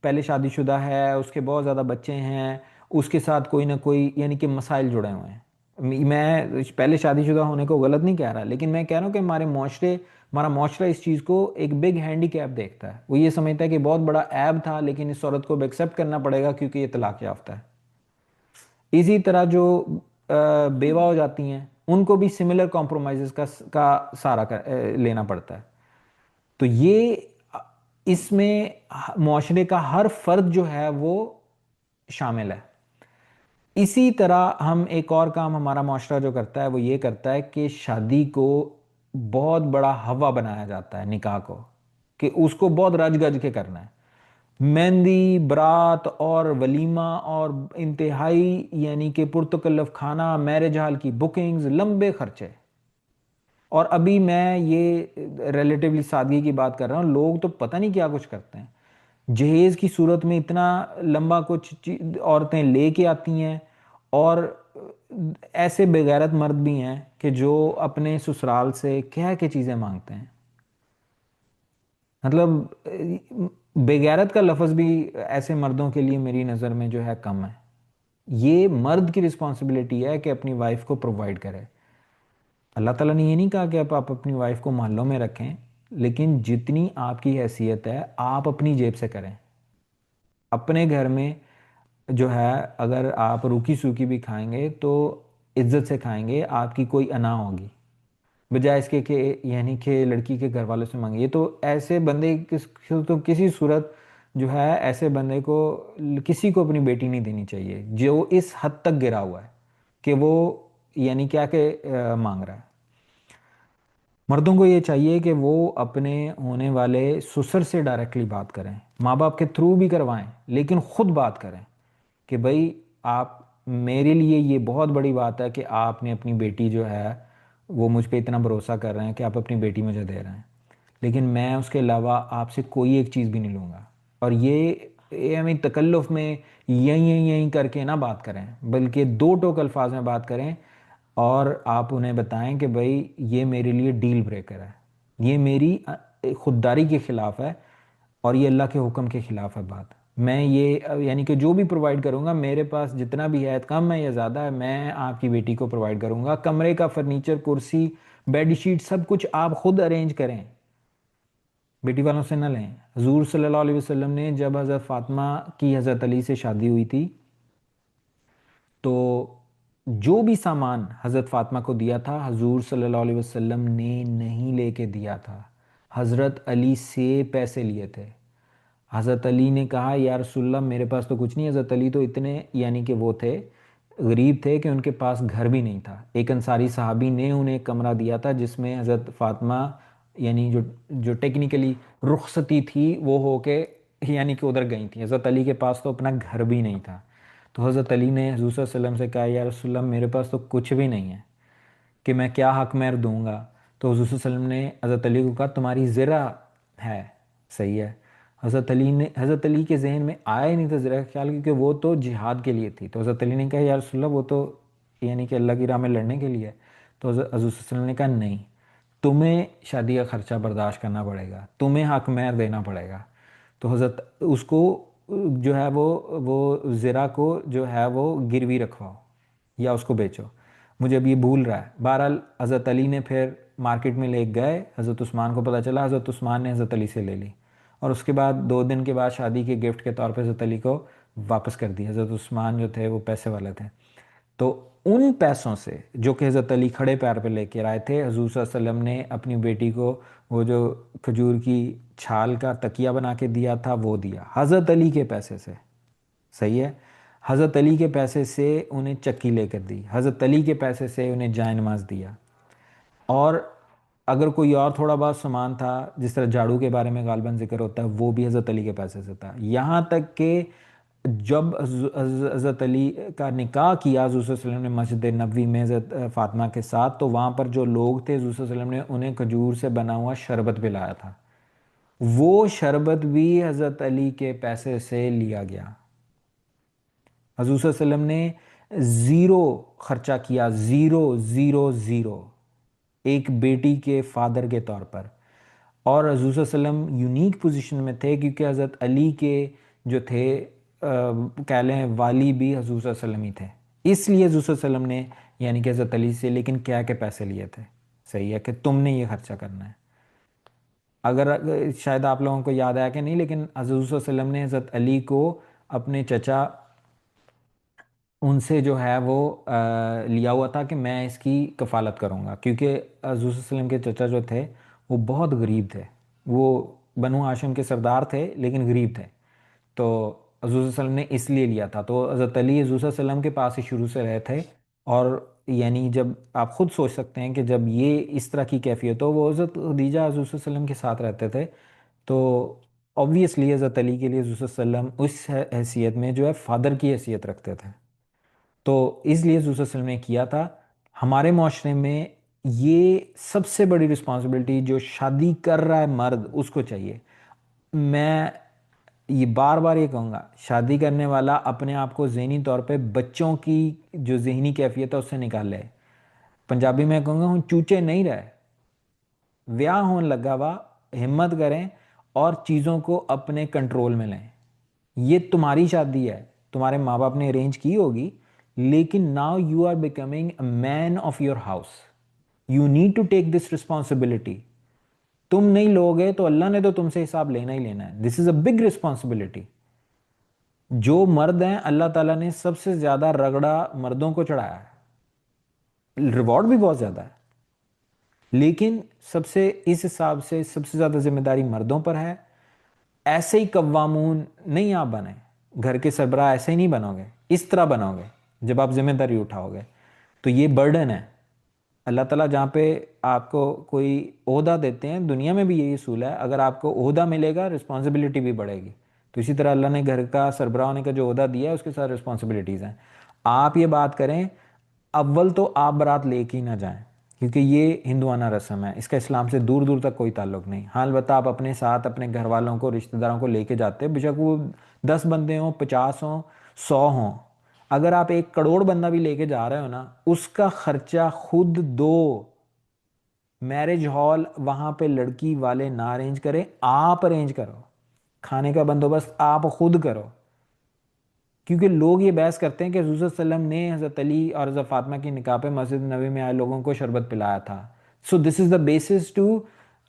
پہلے شادی شدہ ہے، اس کے بہت زیادہ بچے ہیں، اس کے ساتھ کوئی نہ کوئی یعنی کہ مسائل جڑے ہوئے ہیں. میں پہلے شادی شدہ ہونے کو غلط نہیں کہہ رہا، لیکن میں کہہ رہا ہوں کہ ہمارا معاشرہ اس چیز کو ایک بگ ہینڈی کیپ دیکھتا ہے. وہ یہ سمجھتا ہے کہ بہت بڑا عیب تھا لیکن اس عورت کو اب ایکسیپٹ کرنا پڑے گا کیونکہ یہ طلاق یافتہ ہے. اسی طرح جو بیوہ ہو جاتی ہیں ان کو بھی سملر کمپرومائزز کا سہارا لینا پڑتا ہے. تو یہ اس میں معاشرے کا ہر فرد جو ہے وہ شامل ہے. اسی طرح ہم ایک اور کام ہمارا معاشرہ جو کرتا ہے وہ یہ کرتا ہے کہ شادی کو بہت بڑا ہوا بنایا جاتا ہے، نکاح کو کہ اس کو بہت رج گج کے کرنا ہے. مہندی، برات اور ولیمہ اور انتہائی یعنی کہ پرتکلف کھانا، میرج ہال کی بکنگز، لمبے خرچے. اور ابھی میں یہ ریلیٹیولی سادگی کی بات کر رہا ہوں، لوگ تو پتہ نہیں کیا کچھ کرتے ہیں. جہیز کی صورت میں اتنا لمبا کچھ عورتیں لے کے آتی ہیں، اور ایسے بغیرت مرد بھی ہیں کہ جو اپنے سسرال سے کہہ کے چیزیں مانگتے ہیں. مطلب بےغیرت کا لفظ بھی ایسے مردوں کے لیے میری نظر میں جو ہے کم ہے. یہ مرد کی رسپانسبلٹی ہے کہ اپنی وائف کو پرووائڈ کرے. اللہ تعالیٰ نے یہ نہیں کہا کہ آپ اپنی وائف کو محلوں میں رکھیں، لیکن جتنی آپ کی حیثیت ہے آپ اپنی جیب سے کریں. اپنے گھر میں جو ہے اگر آپ روکی سوکی بھی کھائیں گے تو عزت سے کھائیں گے، آپ کی کوئی انا ہوگی، بجائے اس کے کہ یعنی کہ لڑکی کے گھر والوں سے مانگیے. تو ایسے بندے تو کسی صورت جو ہے ایسے بندے کو کسی کو اپنی بیٹی نہیں دینی چاہیے جو اس حد تک گرا ہوا ہے کہ وہ یعنی کیا کہ مانگ رہا ہے. مردوں کو یہ چاہیے کہ وہ اپنے ہونے والے سسر سے ڈائریکٹلی بات کریں، ماں باپ کے تھرو بھی کروائیں لیکن خود بات کریں کہ بھائی آپ، میرے لیے یہ بہت بڑی بات ہے کہ آپ نے اپنی بیٹی جو ہے وہ مجھ پہ اتنا بھروسہ کر رہے ہیں کہ آپ اپنی بیٹی مجھے دے رہے ہیں، لیکن میں اس کے علاوہ آپ سے کوئی ایک چیز بھی نہیں لوں گا. اور یہ ہمیں تکلف میں یہیں کر کے نہ بات کریں، بلکہ دو ٹوک الفاظ میں بات کریں اور آپ انہیں بتائیں کہ بھائی یہ میرے لیے ڈیل بریکر ہے، یہ میری خودداری کے خلاف ہے اور یہ اللہ کے حکم کے خلاف ہے بات. میں یہ یعنی کہ جو بھی پرووائڈ کروں گا میرے پاس جتنا بھی ہے، کم ہے یا زیادہ ہے، میں آپ کی بیٹی کو پرووائڈ کروں گا. کمرے کا فرنیچر، کرسی، بیڈ شیٹ سب کچھ آپ خود ارینج کریں، بیٹی والوں سے نہ لیں. حضور صلی اللہ علیہ وسلم نے جب حضرت فاطمہ کی حضرت علی سے شادی ہوئی تھی تو جو بھی سامان حضرت فاطمہ کو دیا تھا حضور صلی اللہ علیہ وسلم نے نہیں لے کے دیا تھا، حضرت علی سے پیسے لیے تھے. حضرت علی نے کہا یا رسول اللہ میرے پاس تو کچھ نہیں. حضرت علی تو اتنے یعنی کہ وہ تھے، غریب تھے کہ ان کے پاس گھر بھی نہیں تھا. ایک انصاری صحابی نے انہیں ایک کمرہ دیا تھا جس میں حضرت فاطمہ یعنی جو ٹیکنیکلی رخصتی تھی وہ ہو کے یعنی کہ ادھر گئی تھی. حضرت علی کے پاس تو اپنا گھر بھی نہیں تھا. تو حضرت علی نے حضور صلی اللہ علیہ وسلم سے کہا یا رسول اللہ میرے پاس تو کچھ بھی نہیں ہے کہ میں کیا حق مہر دوں گا. تو حضور صلی اللہ علیہ وسلم نے حضرت علی کو کہا تمہاری زرہ ہے، صحیح ہے. حضرت علی کے ذہن میں آیا ہی نہیں تھا زرہ کا خیال، کیونکہ وہ تو جہاد کے لیے تھی. تو حضرت علی نے کہا یا رسول اللہ وہ تو یعنی کہ اللہ کی راہ میں لڑنے کے لیے ہے. تو حضور صلی اللہ علیہ وسلم نے کہا نہیں، تمہیں شادی کا خرچہ برداشت کرنا پڑے گا، تمہیں حق مہر دینا پڑے گا. تو حضرت اس کو جو ہے وہ زرہ کو جو ہے وہ گروی رکھواؤ یا اس کو بیچو. مجھے اب یہ بھول رہا ہے. بہرحال حضرت علی نے پھر مارکیٹ میں لے گئے، حضرت عثمان کو پتہ چلا، حضرت عثمان نے حضرت علی سے لے لی اور اس کے بعد 2 دن کے بعد شادی کے گفٹ کے طور پہ حضرت علی کو واپس کر دی. حضرت عثمان جو تھے وہ پیسے والے تھے، تو ان پیسوں سے جو کہ حضرت علی کھڑے پیر پہ لے کے آئے تھے حضور صلی اللہ علیہ وسلم نے اپنی بیٹی کو وہ جو کھجور کی چھال کا تکیہ بنا کے دیا تھا وہ دیا حضرت علی کے پیسے سے. صحیح ہے، حضرت علی کے پیسے سے انہیں چکی لے کر دی، حضرت علی کے پیسے سے انہیں جائے نماز دیا. اور اگر کوئی اور تھوڑا بہت سامان تھا جس طرح جھاڑو کے بارے میں غالباً ذکر ہوتا ہے وہ بھی حضرت علی کے پیسے سے تھا. یہاں تک کہ جب حضرت علی کا نکاح کیا حضور صلی اللہ علیہ وسلم نے مسجد نبوی میں حضرت فاطمہ کے ساتھ، تو وہاں پر جو لوگ تھے حضور صلی اللہ علیہ وسلم نے انہیں کھجور سے بنا ہوا شربت پلایا تھا. وہ شربت بھی حضرت علی کے پیسے سے لیا گیا. حضور صلی اللہ علیہ وسلم نے زیرو خرچہ کیا، زیرو زیرو زیرو، ایک بیٹی کے فادر کے طور پر. اور حضور صلی اللہ علیہ وسلم یونیک پوزیشن میں تھے کیونکہ حضرت علی کے جو تھے کہہ لیں والی بھی حضور صلی اللہ علیہ وسلم ہی تھے. اس لیے حضور صلی اللہ علیہ وسلم نے یعنی کہ حضرت علی سے لیکن کیا کہ پیسے لیے تھے. صحیح ہے کہ تم نے یہ خرچہ کرنا ہے. اگر شاید آپ لوگوں کو یاد آیا کہ نہیں، لیکن حضور صلی اللہ علیہ وسلم نے حضرت علی کو اپنے چچا ان سے جو ہے وہ لیا ہوا تھا کہ میں اس کی کفالت کروں گا، کیونکہ حضور صلی اللہ علیہ وسلم کے چچا جو تھے وہ بہت غریب تھے. وہ بنو ہاشم کے سردار تھے لیکن غریب تھے. تو حضور صلی اللہ علیہ وسلم نے اس لیے لیا تھا. تو حضرت علی حضور صلی اللہ علیہ وسلم کے پاس ہی شروع سے رہے تھے. اور یعنی جب آپ خود سوچ سکتے ہیں کہ جب یہ اس طرح کی کیفیت ہو، وہ حضرت خدیجہ حضور صلی اللہ علیہ وسلم کے ساتھ رہتے تھے، تو آبویسلی حضرت علی کے لیے حضور صلی اللہ علیہ وسلم اس حیثیت میں جو ہے فادر کی حیثیت رکھتے تھے. تو اس لیے حضور صلی اللہ علیہ وسلم نے کیا تھا. ہمارے معاشرے میں یہ سب سے بڑی رسپانسبلٹی جو شادی کر رہا ہے مرد اس کو چاہیے. میں یہ بار بار یہ کہوں گا، شادی کرنے والا اپنے آپ کو ذہنی طور پہ بچوں کی جو ذہنی کیفیت ہے اس سے نکال لے. پنجابی میں کہوں گا ہوں چوچے نہیں رہے، ویاہ ہون لگا وا، ہمت کریں اور چیزوں کو اپنے کنٹرول میں لیں. یہ تمہاری شادی ہے, تمہارے ماں باپ نے ارینج کی ہوگی, لیکن now you are becoming a man of your house. You need to take this responsibility. تم نہیں لوگے تو اللہ نے تو تم سے حساب لینا ہی لینا ہے. دس از اے بگ ریسپانسبلٹی. جو مرد ہیں اللہ تعالیٰ نے سب سے زیادہ رگڑا مردوں کو چڑھایا ہے, ریوارڈ بھی بہت زیادہ ہے, لیکن سب سے اس حساب سے سب سے زیادہ ذمہ داری مردوں پر ہے. ایسے ہی قوامون نہیں آپ بنے, گھر کے سربراہ ایسے ہی نہیں بنو گے, اس طرح بنو گے جب آپ ذمہ داری اٹھاؤ گے. تو یہ برڈن ہے. اللہ تعالیٰ جہاں پہ آپ کو کوئی عہدہ دیتے ہیں, دنیا میں بھی یہی اصول ہے, اگر آپ کو عہدہ ملے گا رسپانسبلٹی بھی بڑھے گی. تو اسی طرح اللہ نے گھر کا سربراہ ہونے کا جو عہدہ دیا ہے اس کے ساتھ رسپانسبلٹیز ہیں. آپ یہ بات کریں, اول تو آپ بارات لے کے ہی نہ جائیں, کیونکہ یہ ہندوانہ رسم ہے, اس کا اسلام سے دور دور تک کوئی تعلق نہیں. ہاں البتہ آپ اپنے ساتھ اپنے گھر والوں کو, رشتہ داروں کو لے کے جاتے, بے شک وہ 10 بندے ہوں, 50 ہوں, 100 ہوں. اگر آپ 1 کروڑ بندہ بھی لے کے جا رہے ہو نا, اس کا خرچہ خود دو. میرج ہال وہاں پہ لڑکی والے نہ ارینج کریں, آپ ارینج کرو. کھانے کا بندوبست آپ خود کرو. کیونکہ لوگ یہ بحث کرتے ہیں کہ حضور صلی اللہ علیہ وسلم نے حضرت علی اور حضرت فاطمہ کی نکاح پہ مسجد نبوی میں آئے لوگوں کو شربت پلایا تھا. سو دس از دا بیسس ٹو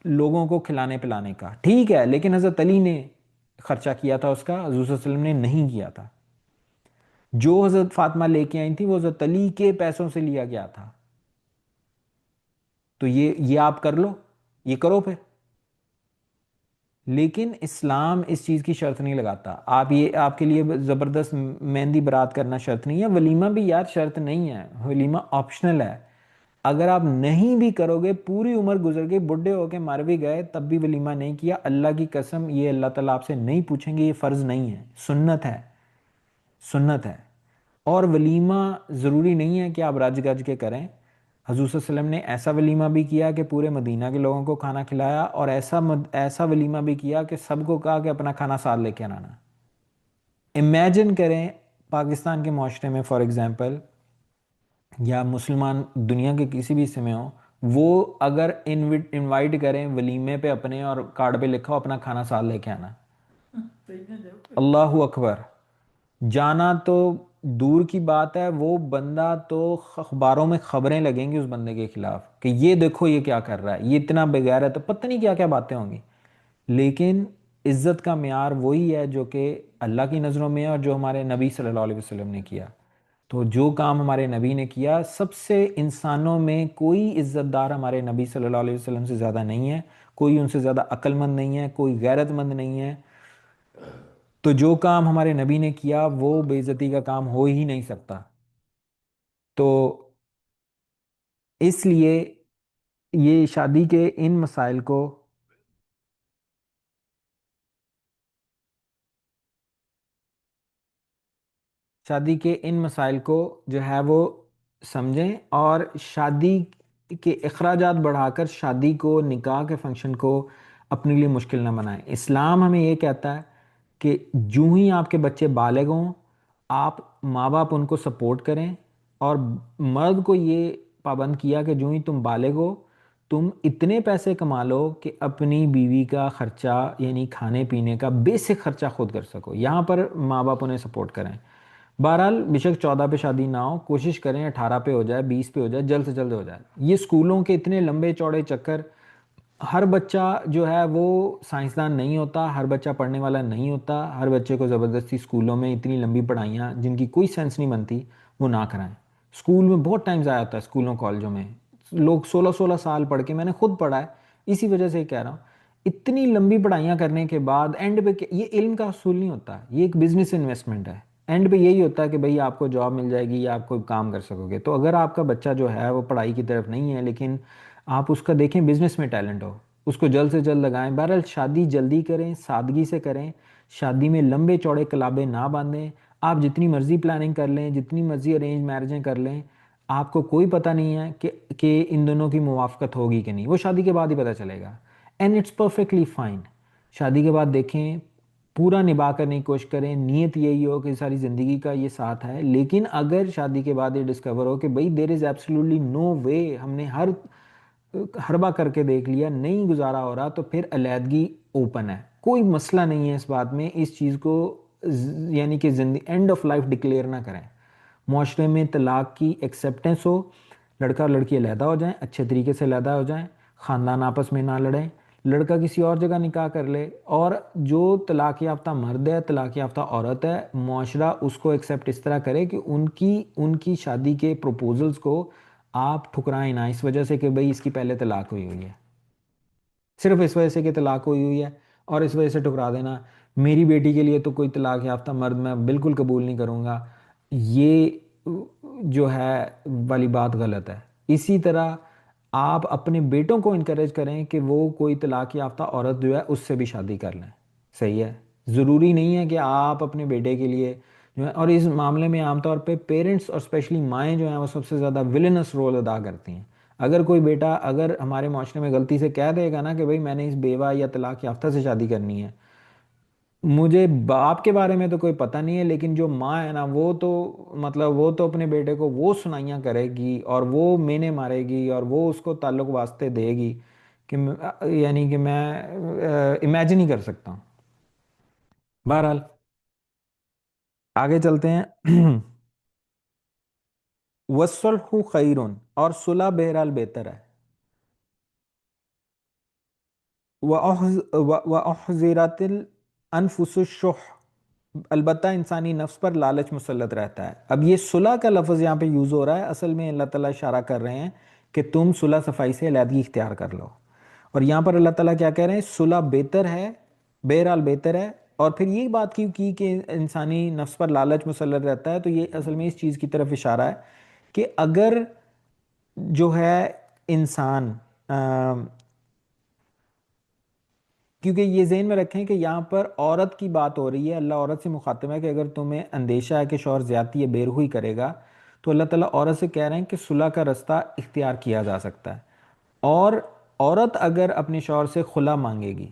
لوگوں کو کھلانے پلانے کا. ٹھیک ہے, لیکن حضرت علی نے خرچہ کیا تھا اس کا, حضور صلی اللہ علیہ وسلم نے نہیں کیا تھا. جو حضرت فاطمہ لے کے آئی تھی وہ حضرت علی کے پیسوں سے لیا گیا تھا. تو یہ آپ کر لو, یہ کرو پھر. لیکن اسلام اس چیز کی شرط نہیں لگاتا. آپ کے لیے زبردست مہندی برات کرنا شرط نہیں ہے, ولیمہ بھی یار شرط نہیں ہے, ولیمہ آپشنل ہے. اگر آپ نہیں بھی کرو گے, پوری عمر گزر گئی, بڈھے ہو کے مر بھی گئے, تب بھی ولیمہ نہیں کیا, اللہ کی قسم یہ اللہ تعالیٰ آپ سے نہیں پوچھیں گے, یہ فرض نہیں ہے, سنت ہے. سنت ہے. اور ولیمہ ضروری نہیں ہے کہ آپ رج گج کے کریں. حضور صلی اللہ علیہ وسلم نے ایسا ولیمہ بھی کیا کہ پورے مدینہ کے لوگوں کو کھانا کھلایا, اور ایسا ولیمہ بھی کیا کہ سب کو کہا کہ اپنا کھانا ساتھ لے کے آنا. امیجن کریں پاکستان کے معاشرے میں فار ایگزامپل, یا مسلمان دنیا کے کسی بھی حصے میں ہوں, وہ اگر انوائٹ کریں ولیمے پہ اپنے, اور کارڈ پہ لکھا ہو اپنا کھانا ساتھ لے کے آنا. اللہ اکبر. جانا تو دور کی بات ہے, وہ بندہ تو اخباروں میں خبریں لگیں گی اس بندے کے خلاف کہ یہ دیکھو یہ کیا کر رہا ہے, یہ اتنا بغیر ہے, تو پتہ نہیں کیا کیا باتیں ہوں گی. لیکن عزت کا معیار وہی ہے جو کہ اللہ کی نظروں میں ہے, اور جو ہمارے نبی صلی اللہ علیہ وسلم نے کیا. تو جو کام ہمارے نبی نے کیا, سب سے انسانوں میں کوئی عزت دار ہمارے نبی صلی اللہ علیہ وسلم سے زیادہ نہیں ہے, کوئی ان سے زیادہ عقل مند نہیں ہے, کوئی غیرت مند نہیں ہے. تو جو کام ہمارے نبی نے کیا وہ بے عزتی کا کام ہو ہی نہیں سکتا. تو اس لیے یہ شادی کے ان مسائل کو جو ہے وہ سمجھیں, اور شادی کے اخراجات بڑھا کر شادی کو, نکاح کے فنکشن کو اپنے لیے مشکل نہ بنائیں. اسلام ہمیں یہ کہتا ہے کہ جو ہی آپ کے بچے بالغ ہوں, آپ ماں باپ ان کو سپورٹ کریں, اور مرد کو یہ پابند کیا کہ جو ہی تم بالغ ہو تم اتنے پیسے کما لو کہ اپنی بیوی کا خرچہ یعنی کھانے پینے کا بیسک خرچہ خود کر سکو. یہاں پر ماں باپ انہیں سپورٹ کریں. بہرحال بے شک 14 پہ شادی نہ ہو, کوشش کریں 18 پہ ہو جائے, 20 پہ ہو جائے, جلد سے جلد ہو جائے. یہ اسکولوں کے اتنے لمبے چوڑے چکر, ہر بچہ جو ہے وہ سائنسدان نہیں ہوتا, ہر بچہ پڑھنے والا نہیں ہوتا. ہر بچے کو زبردستی اسکولوں میں اتنی لمبی پڑھائیاں جن کی کوئی سینس نہیں بنتی وہ نہ کرائیں. اسکول میں بہت ٹائم ضائع ہوتا ہے, اسکولوں کالجوں میں لوگ 16 سال پڑھ کے, میں نے خود پڑھا ہے, اسی وجہ سے کہہ رہا ہوں, اتنی لمبی پڑھائیاں کرنے کے بعد اینڈ پہ یہ علم کا حصول نہیں ہوتا, یہ ایک بزنس انویسٹمنٹ ہے. اینڈ پہ یہی ہوتا ہے کہ بھئی آپ کو جاب مل جائے گی یا آپ کوئی کام کر سکو گے. تو اگر آپ کا بچہ جو ہے وہ پڑھائی کی طرف نہیں ہے, لیکن آپ اس کا دیکھیں بزنس میں ٹیلنٹ ہو, اس کو جلد سے جلد لگائیں. بہرحال شادی جلدی کریں, سادگی سے کریں, شادی میں لمبے چوڑے کلابے نہ باندھیں. آپ جتنی مرضی پلاننگ کر لیں, جتنی مرضی ارینج میرجیں کر لیں, آپ کو کوئی پتہ نہیں ہے کہ ان دونوں کی موافقت ہوگی کہ نہیں, وہ شادی کے بعد ہی پتہ چلے گا. And it's perfectly fine. شادی کے بعد دیکھیں, پورا نبھا کرنے کی کوشش کریں, نیت یہی ہو کہ ساری زندگی کا یہ ساتھ ہے. لیکن اگر شادی کے بعد یہ ڈسکور ہو کہ بھئی دیر از ایبسلیوٹلی نو وے, ہم نے ہر حربہ کر کے دیکھ لیا, نہیں گزارا ہو رہا, تو پھر علیحدگی اوپن ہے. کوئی مسئلہ نہیں ہے اس بات میں، اس چیز کو یعنی کہ زندگی اینڈ آف لائف ڈکلیئر نہ کریں۔ معاشرے میں طلاق کی ایکسیپٹنس ہو، لڑکا اور لڑکی علیحدہ ہو جائیں، اچھے طریقے سے علیحدہ ہو جائیں، خاندان آپس میں نہ لڑیں، لڑکا کسی اور جگہ نکاح کر لے، اور جو طلاق یافتہ مرد ہے، طلاق یافتہ عورت ہے، معاشرہ اس کو ایکسیپٹ اس طرح کرے کہ ان کی شادی کے پروپوزلز کو آپ ٹھکرائیں نہ اس وجہ سے کہ بھئی اس کی پہلے طلاق ہوئی ہوئی ہے، صرف اس وجہ سے کہ طلاق ہوئی ہوئی ہے اور اس وجہ سے ٹکرا دینا۔ میری بیٹی کے لیے تو کوئی طلاق یافتہ مرد میں بالکل قبول نہیں کروں گا، یہ جو ہے والی بات غلط ہے۔ اسی طرح آپ اپنے بیٹوں کو انکریج کریں کہ وہ کوئی طلاق یافتہ عورت جو ہے اس سے بھی شادی کر لیں، صحیح ہے۔ ضروری نہیں ہے کہ آپ اپنے بیٹے کے لیے جو ہے، اور اس معاملے میں عام طور پہ پیرنٹس اور اسپیشلی مائیں جو ہیں وہ سب سے زیادہ ولنس رول ادا کرتی ہیں۔ اگر کوئی بیٹا اگر ہمارے معاشرے میں غلطی سے کہہ دے گا نا کہ بھئی میں نے اس بیوہ یا طلاق یافتہ سے شادی کرنی ہے، مجھے باپ کے بارے میں تو کوئی پتہ نہیں ہے، لیکن جو ماں ہے نا وہ تو مطلب وہ تو اپنے بیٹے کو وہ سنائیاں کرے گی اور وہ مینے مارے گی اور وہ اس کو تعلق واسطے دے گی کہ یعنی کہ میں امیجن ہی کر سکتا ہوں۔ بہرحال آگے چلتے ہیں۔ وَالصُّلْحُ خَيْرٌ، اور صلح بہرحال بہتر ہے۔ وَأُحْضِرَتِ الْأَنفُسُ الشُّحَّ، البتہ انسانی نفس پر لالچ مسلط رہتا ہے۔ اب یہ صلح کا لفظ یہاں پہ یوز ہو رہا ہے، اصل میں اللہ تعالیٰ اشارہ کر رہے ہیں کہ تم صلح صفائی سے علیحدگی اختیار کر لو، اور یہاں پر اللہ تعالیٰ کیا کہہ رہے ہیں؟ صلح بہتر ہے، بہرحال بہتر ہے۔ اور پھر یہ بات کیوں کی کہ انسانی نفس پر لالچ مسلط رہتا ہے، تو یہ اصل میں اس چیز کی طرف اشارہ ہے کہ اگر جو ہے انسان کیونکہ یہ ذہن میں رکھیں کہ یہاں پر عورت کی بات ہو رہی ہے، اللہ عورت سے مخاطب ہے کہ اگر تمہیں اندیشہ ہے کہ شوہر زیادتی یا بے رحمی کرے گا، تو اللہ تعالیٰ عورت سے کہہ رہے ہیں کہ صلح کا رستہ اختیار کیا جا سکتا ہے۔ اور عورت اگر اپنے شوہر سے خلا مانگے گی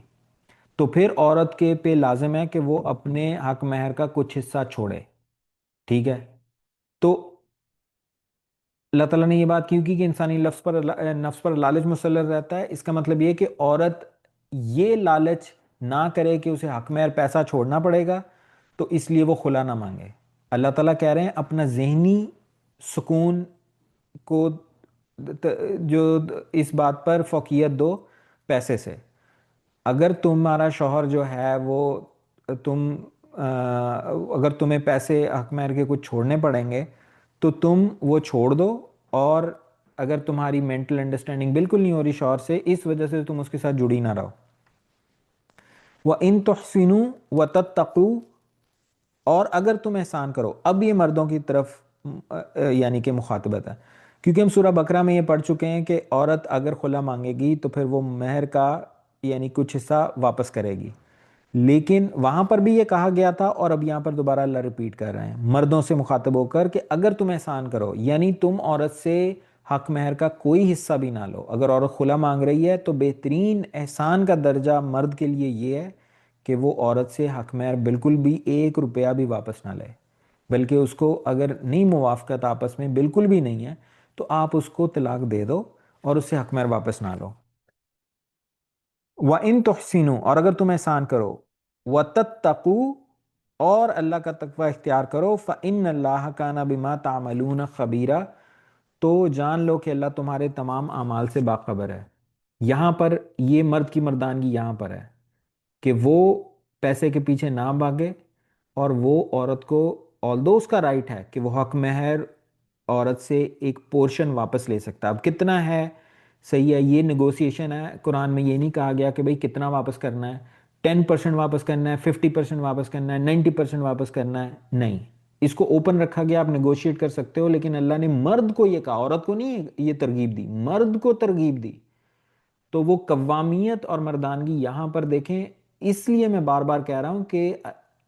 تو پھر عورت کے پہ لازم ہے کہ وہ اپنے حق مہر کا کچھ حصہ چھوڑے، ٹھیک ہے؟ تو اللہ تعالیٰ نے یہ بات کیوں کی کہ انسانی نفس پر لالچ مسلط رہتا ہے؟ اس کا مطلب یہ کہ عورت یہ لالچ نہ کرے کہ اسے حق مہر پیسہ چھوڑنا پڑے گا، تو اس لیے وہ خلا نہ مانگے۔ اللہ تعالیٰ کہہ رہے ہیں اپنا ذہنی سکون کو جو اس بات پر فوقیت دو پیسے سے۔ اگر تمہارا شوہر جو ہے وہ تم اگر تمہیں پیسے حق مہر کے کچھ چھوڑنے پڑیں گے تو تم وہ چھوڑ دو، اور اگر تمہاری مینٹل انڈرسٹینڈنگ بالکل نہیں ہو رہی شوہر سے، اس وجہ سے تم اس کے ساتھ جڑی نہ رہو۔ وَإِن تُحْسِنُوا وَتَتَّقُوا، اور اگر تم احسان کرو، اب یہ مردوں کی طرف یعنی کہ مخاطبت ہے، کیونکہ ہم سورہ بقرہ میں یہ پڑھ چکے ہیں کہ عورت اگر خلا مانگے گی تو پھر وہ مہر کا یعنی کچھ حصہ واپس کرے گی، لیکن وہاں پر بھی یہ کہا گیا تھا اور اب یہاں پر دوبارہ اللہ ریپیٹ کر رہے ہیں مردوں سے مخاطب ہو کر کہ اگر تم احسان کرو، یعنی تم عورت سے حق مہر کا کوئی حصہ بھی نہ لو۔ اگر عورت خلا مانگ رہی ہے تو بہترین احسان کا درجہ مرد کے لیے یہ ہے کہ وہ عورت سے حق مہر بالکل بھی 1 روپیہ بھی واپس نہ لے، بلکہ اس کو اگر نہیں موافقت آپس میں بالکل بھی نہیں ہے تو آپ اس کو طلاق دے دو اور اس سے حق مہر واپس نہ لو۔ وَإِن تُحْسِنُوا، اور اگر تم احسان کرو، وَتَتَّقُوا، اور اللہ کا تقوی اختیار کرو، فَإِنَّ اللَّهَ كَانَ بِمَا تَعْمَلُونَ خَبِيرًا، تو جان لو کہ اللہ تمہارے تمام اعمال سے باخبر ہے۔ یہاں پر یہ مرد کی مردانگی یہاں پر ہے کہ وہ پیسے کے پیچھے نہ بھاگے، اور وہ عورت کو آلدو اس کا رائٹ ہے کہ وہ حق مہر عورت سے ایک پورشن واپس لے سکتا ہے۔ اب کتنا ہے صحیح ہے، یہ نیگوسیشن ہے، قرآن میں یہ نہیں کہا گیا کہ بھئی کتنا واپس کرنا ہے، 10% واپس کرنا ہے، 50% واپس کرنا ہے، 90% واپس کرنا ہے، نہیں، اس کو اوپن رکھا گیا، آپ نیگوشیٹ کر سکتے ہو، لیکن اللہ نے مرد کو یہ کہا، عورت کو نہیں یہ ترغیب دی، مرد کو ترغیب دی۔ تو وہ قوامیت اور مردانگی یہاں پر دیکھیں، اس لیے میں بار بار کہہ رہا ہوں کہ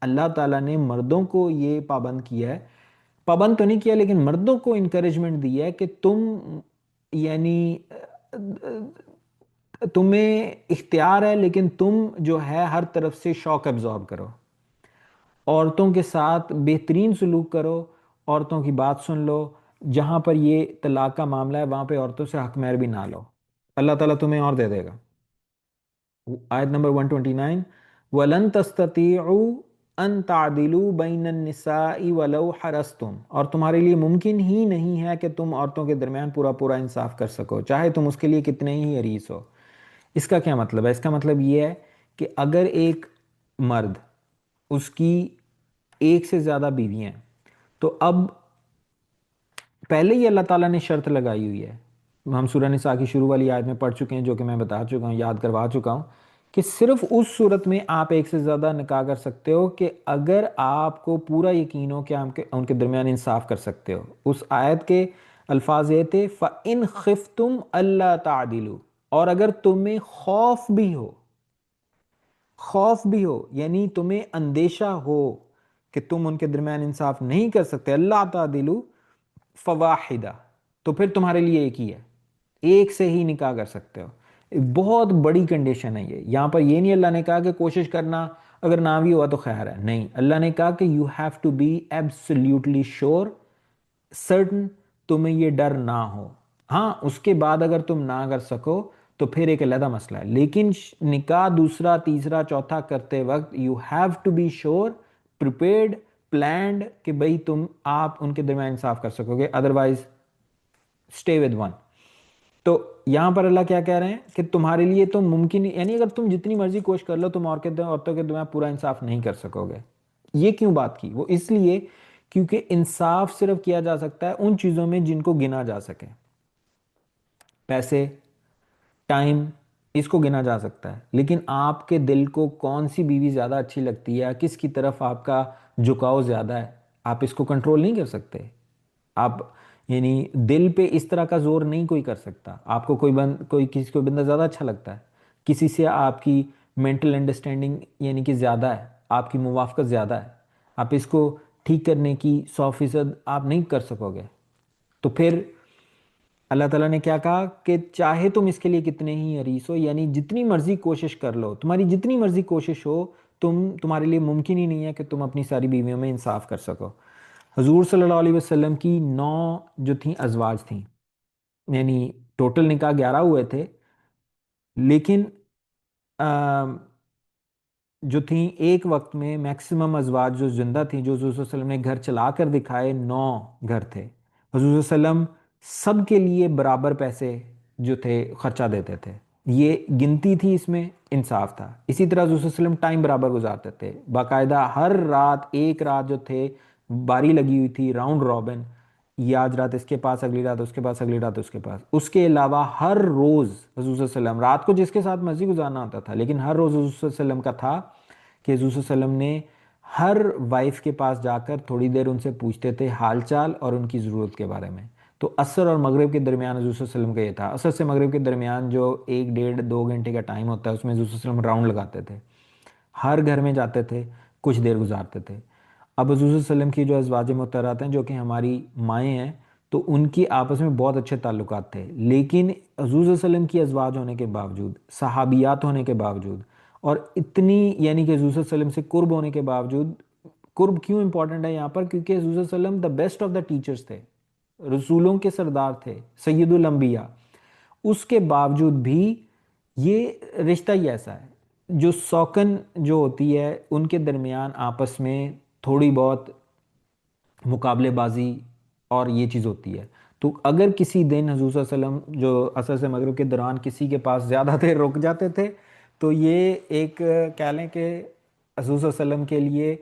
اللہ تعالیٰ نے مردوں کو یہ پابند کیا ہے، پابند تو نہیں کیا لیکن مردوں کو انکریجمنٹ دی ہے کہ تم یعنی تمہیں اختیار ہے، لیکن تم جو ہے ہر طرف سے شوق ابزارب کرو، عورتوں کے ساتھ بہترین سلوک کرو، عورتوں کی بات سن لو، جہاں پر یہ طلاق کا معاملہ ہے وہاں پہ عورتوں سے حق مہر بھی نہ لو، اللہ تعالیٰ تمہیں اور دے دے گا۔ آیت نمبر 129، وَلَن تَسْتَطِيعُوا أَن تَعْدِلُوا بَيْنَ النِّسَاءِ وَلَوْ حَرَصْتُمْ، اور تمہارے لیے ممکن ہی نہیں ہے کہ تم عورتوں کے درمیان پورا پورا انصاف کر سکو چاہے تم اس کے لیے کتنے ہی حریص ہو۔ اس کا کیا مطلب ہے؟ اس کا مطلب یہ ہے کہ اگر ایک مرد، اس کی ایک سے زیادہ بیویاں ہیں، تو اب پہلے ہی اللہ تعالیٰ نے شرط لگائی ہوئی ہے، ہم سورہ نساء کی شروع والی آیت میں پڑھ چکے ہیں، جو کہ میں بتا چکا ہوں، یاد کروا چکا ہوں، کہ صرف اس صورت میں آپ ایک سے زیادہ نکاح کر سکتے ہو کہ اگر آپ کو پورا یقین ہو کہ آپ ان کے درمیان انصاف کر سکتے ہو۔ اس آیت کے الفاظ یہ تھے فَإِنْ خِفْتُمْ أَلَّا تَعْدِلُوا، اور اگر تمہیں خوف بھی ہو یعنی تمہیں اندیشہ ہو کہ تم ان کے درمیان انصاف نہیں کر سکتے، اللہ تعدلوا فواحدہ، تو پھر تمہارے لیے ایک ہی ہے، ایک سے ہی نکاح کر سکتے ہو۔ ایک بہت بڑی کنڈیشن ہے یہ، یہاں پر یہ نہیں اللہ نے کہا کہ کوشش کرنا، اگر نہ بھی ہوا تو خیر ہے، نہیں، اللہ نے کہا کہ you have to be absolutely sure, certain, تمہیں یہ ڈر نہ ہو۔ ہاں اس کے بعد اگر تم نہ کر سکو تو پھر ایک علیحدہ مسئلہ ہے، لیکن نکاح دوسرا تیسرا چوتھا کرتے وقت you have to be sure, prepared, planned, کہ بھئی آپ ان کے درمیان انصاف کر سکو گے، ادروائز اسٹے ود ون۔ تو یہاں پر اللہ کیا کہہ رہے ہیں کہ تمہارے لیے تو ممکن یعنی اگر تم جتنی مرضی کوشش کر لو تم عورتوں کے درمیان پورا انصاف نہیں کر سکو گے۔ یہ کیوں بات کی؟ وہ اس لیے کیونکہ انصاف صرف کیا جا سکتا ہے ان چیزوں میں جن کو گنا جا سکے، پیسے، ٹائم، اس کو گنا جا سکتا ہے، لیکن آپ کے دل کو کون سی بیوی زیادہ اچھی لگتی ہے، کس کی طرف آپ کا جھکاؤ زیادہ ہے، آپ اس کو کنٹرول نہیں کر سکتے۔ آپ یعنی دل پہ اس طرح کا زور نہیں کوئی کر سکتا۔ آپ کو کوئی کسی کو بندہ زیادہ اچھا لگتا ہے، کسی سے آپ کی مینٹل انڈرسٹینڈنگ یعنی کہ زیادہ ہے، آپ کی موافقت زیادہ ہے، آپ اس کو ٹھیک کرنے کی 100% آپ نہیں کر سکو گے، تو پھر اللہ تعالیٰ نے کیا کہا کہ چاہے تم اس کے لیے کتنے ہی حریص ہو، یعنی جتنی مرضی کوشش کر لو، تمہاری جتنی مرضی کوشش ہو، تمہارے لیے ممکن ہی نہیں ہے کہ تم اپنی ساری بیویوں میں انصاف کر سکو۔ حضور صلی اللہ علیہ وسلم کی 9 جو تھیں ازواج تھیں، یعنی ٹوٹل نکاح 11 ہوئے تھے، لیکن جو تھیں ایک وقت میں میکسیمم ازواج جو زندہ تھیں، جو حضور صلی اللہ علیہ وسلم نے گھر چلا کر دکھائے، 9 گھر تھے۔ حضور صلی اللہ علیہ وسلم سب کے لیے برابر پیسے جو تھے خرچہ دیتے تھے، یہ گنتی تھی، اس میں انصاف تھا۔ اسی طرح حضور صلی اللہ علیہ وسلم ٹائم برابر گزارتے تھے، باقاعدہ ہر رات ایک رات جو تھے باری لگی ہوئی تھی، راؤنڈ رابن، یہ آج رات اس کے پاس، اگلی رات اس کے پاس، اگلی رات اس کے پاس۔ اس کے علاوہ ہر روز حضور صلی اللہ علیہ وسلم رات کو جس کے ساتھ مرضی گزارنا ہوتا تھا، لیکن ہر روز حضور صلی اللہ علیہ وسلم کا تھا کہ حضور صلی اللہ علیہ وسلم نے ہر وائف کے پاس جا کر تھوڑی دیر ان سے پوچھتے تھے حال چال اور ان کی ضرورت کے بارے میں۔ تو عصر اور مغرب کے درمیان حضور صلی اللہ علیہ وسلم کا یہ تھا، عصر سے مغرب کے درمیان جو 1 ڈیڑھ 2 گھنٹے کا ٹائم ہوتا ہے، اس میں حضور صلی اللہ علیہ وسلم راؤنڈ لگاتے تھے، ہر گھر میں جاتے تھے، کچھ دیر گزارتے تھے۔ اب حضور صلی اللہ علیہ وسلم کی جو ازواج مطہرات ہیں جو کہ ہماری مائیں ہیں، تو ان کی آپس میں بہت اچھے تعلقات تھے، لیکن حضور صلی اللہ علیہ وسلم کی ازواج ہونے کے باوجود، صحابیات ہونے کے باوجود، اور اتنی یعنی کہ حضور صلی اللہ علیہ وسلم سے قرب ہونے کے باوجود، قرب کیوں امپورٹنٹ ہے یہاں پر؟ کیونکہ حضور صلی اللہ علیہ وسلم the best of the teachers تھے، رسولوں کے سردار تھے، سید الانبیاء، اس کے باوجود بھی یہ رشتہ ہی ایسا ہے، جو سوکن جو ہوتی ہے ان کے درمیان آپس میں تھوڑی بہت مقابلے بازی اور یہ چیز ہوتی ہے۔ تو اگر کسی دن حضور صلی اللہ علیہ وسلم جو عصر سے مغرب کے دوران کسی کے پاس زیادہ دیر رک جاتے تھے، تو یہ ایک کہہ لیں کہ حضور صلی اللہ علیہ وسلم کے لیے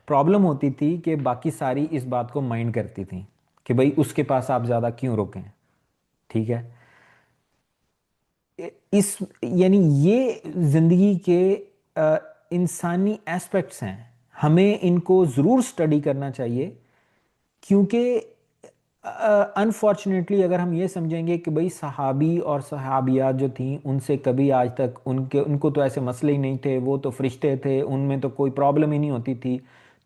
پرابلم ہوتی تھی کہ باقی ساری اس بات کو مائنڈ کرتی تھیں کہ بھئی اس کے پاس آپ زیادہ کیوں رکیں، ٹھیک ہے؟ اس یعنی یہ زندگی کے انسانی ایسپیکٹس ہیں، ہمیں ان کو ضرور سٹڈی کرنا چاہیے، کیونکہ انفارچونیٹلی اگر ہم یہ سمجھیں گے کہ بھئی صحابی اور صحابیات جو تھیں ان سے کبھی آج تک ان کو تو ایسے مسئلے ہی نہیں تھے، وہ تو فرشتے تھے، ان میں تو کوئی پرابلم ہی نہیں ہوتی تھی،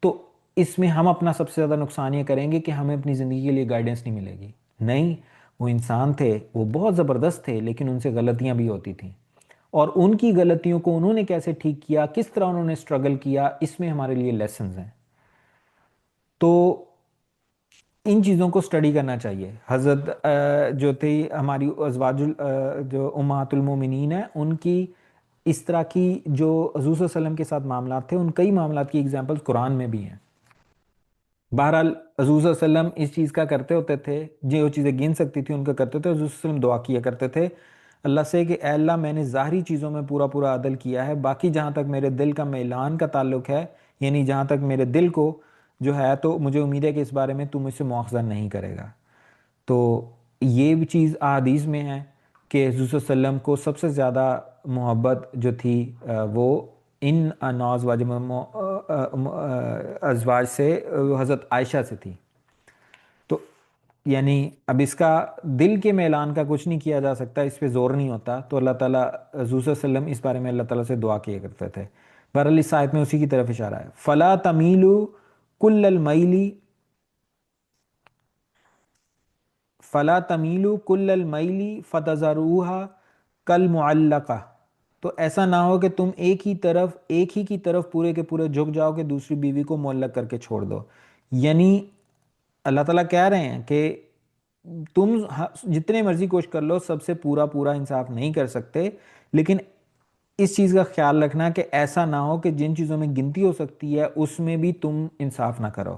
تو اس میں ہم اپنا سب سے زیادہ نقصان یہ کریں گے کہ ہمیں اپنی زندگی کے لیے گائیڈنس نہیں ملے گی۔ نہیں، وہ انسان تھے، وہ بہت زبردست تھے، لیکن ان سے غلطیاں بھی ہوتی تھیں، اور ان کی غلطیوں کو انہوں نے کیسے ٹھیک کیا، کس طرح انہوں نے سٹرگل کیا، اس میں ہمارے لیے لیسنز ہیں۔ تو ان چیزوں کو سٹڈی کرنا چاہیے۔ حضرت جو تھی ہماری ازواج جو امہات المومنین ہیں، ان کی اس طرح کی جو حضور صلی اللہ علیہ وسلم کے ساتھ معاملات تھے، ان کئی معاملات کی ایگزامپل قرآن میں بھی ہیں۔ بہرحال حضور صلی اللہ علیہ وسلم اس چیز کا کرتے ہوتے تھے، جو چیزیں گن سکتی تھی ان کا کرتے تھے۔ حضور صلی اللہ علیہ وسلم دعا کیا کرتے تھے اللہ سے کہ اے اللہ میں نے ظاہری چیزوں میں پورا پورا عدل کیا ہے، باقی جہاں تک میرے دل کا میلان کا تعلق ہے، یعنی جہاں تک میرے دل کو جو ہے، تو مجھے امید ہے کہ اس بارے میں تو مجھ سے مواخذہ نہیں کرے گا۔ تو یہ بھی چیز احادیث میں ہے کہ حضور صلی اللہ علیہ وسلم کو سب سے زیادہ محبت جو تھی وہ ان نوز واجب ازواج سے حضرت عائشہ سے تھی۔ تو یعنی اب اس کا دل کے میلان کا کچھ نہیں کیا جا سکتا، اس پہ زور نہیں ہوتا، تو اللہ تعالیٰ حضور صلی اللہ علیہ وسلم اس بارے میں اللہ تعالیٰ سے دعا کیا کرتے تھے۔ بہرحال اس آیت میں اسی کی طرف اشارہ ہے، فلا تمیلوا کل المیل، فلا تمیلوا کل المیل فتذروها کالمعلقہ، تو ایسا نہ ہو کہ تم ایک ہی کی طرف پورے کے پورے جھک جاؤ کہ دوسری بیوی کو معلق کر کے چھوڑ دو۔ یعنی اللہ تعالیٰ کہہ رہے ہیں کہ تم جتنے مرضی کوشش کر لو سب سے پورا پورا انصاف نہیں کر سکتے، لیکن اس چیز کا خیال رکھنا کہ ایسا نہ ہو کہ جن چیزوں میں گنتی ہو سکتی ہے اس میں بھی تم انصاف نہ کرو۔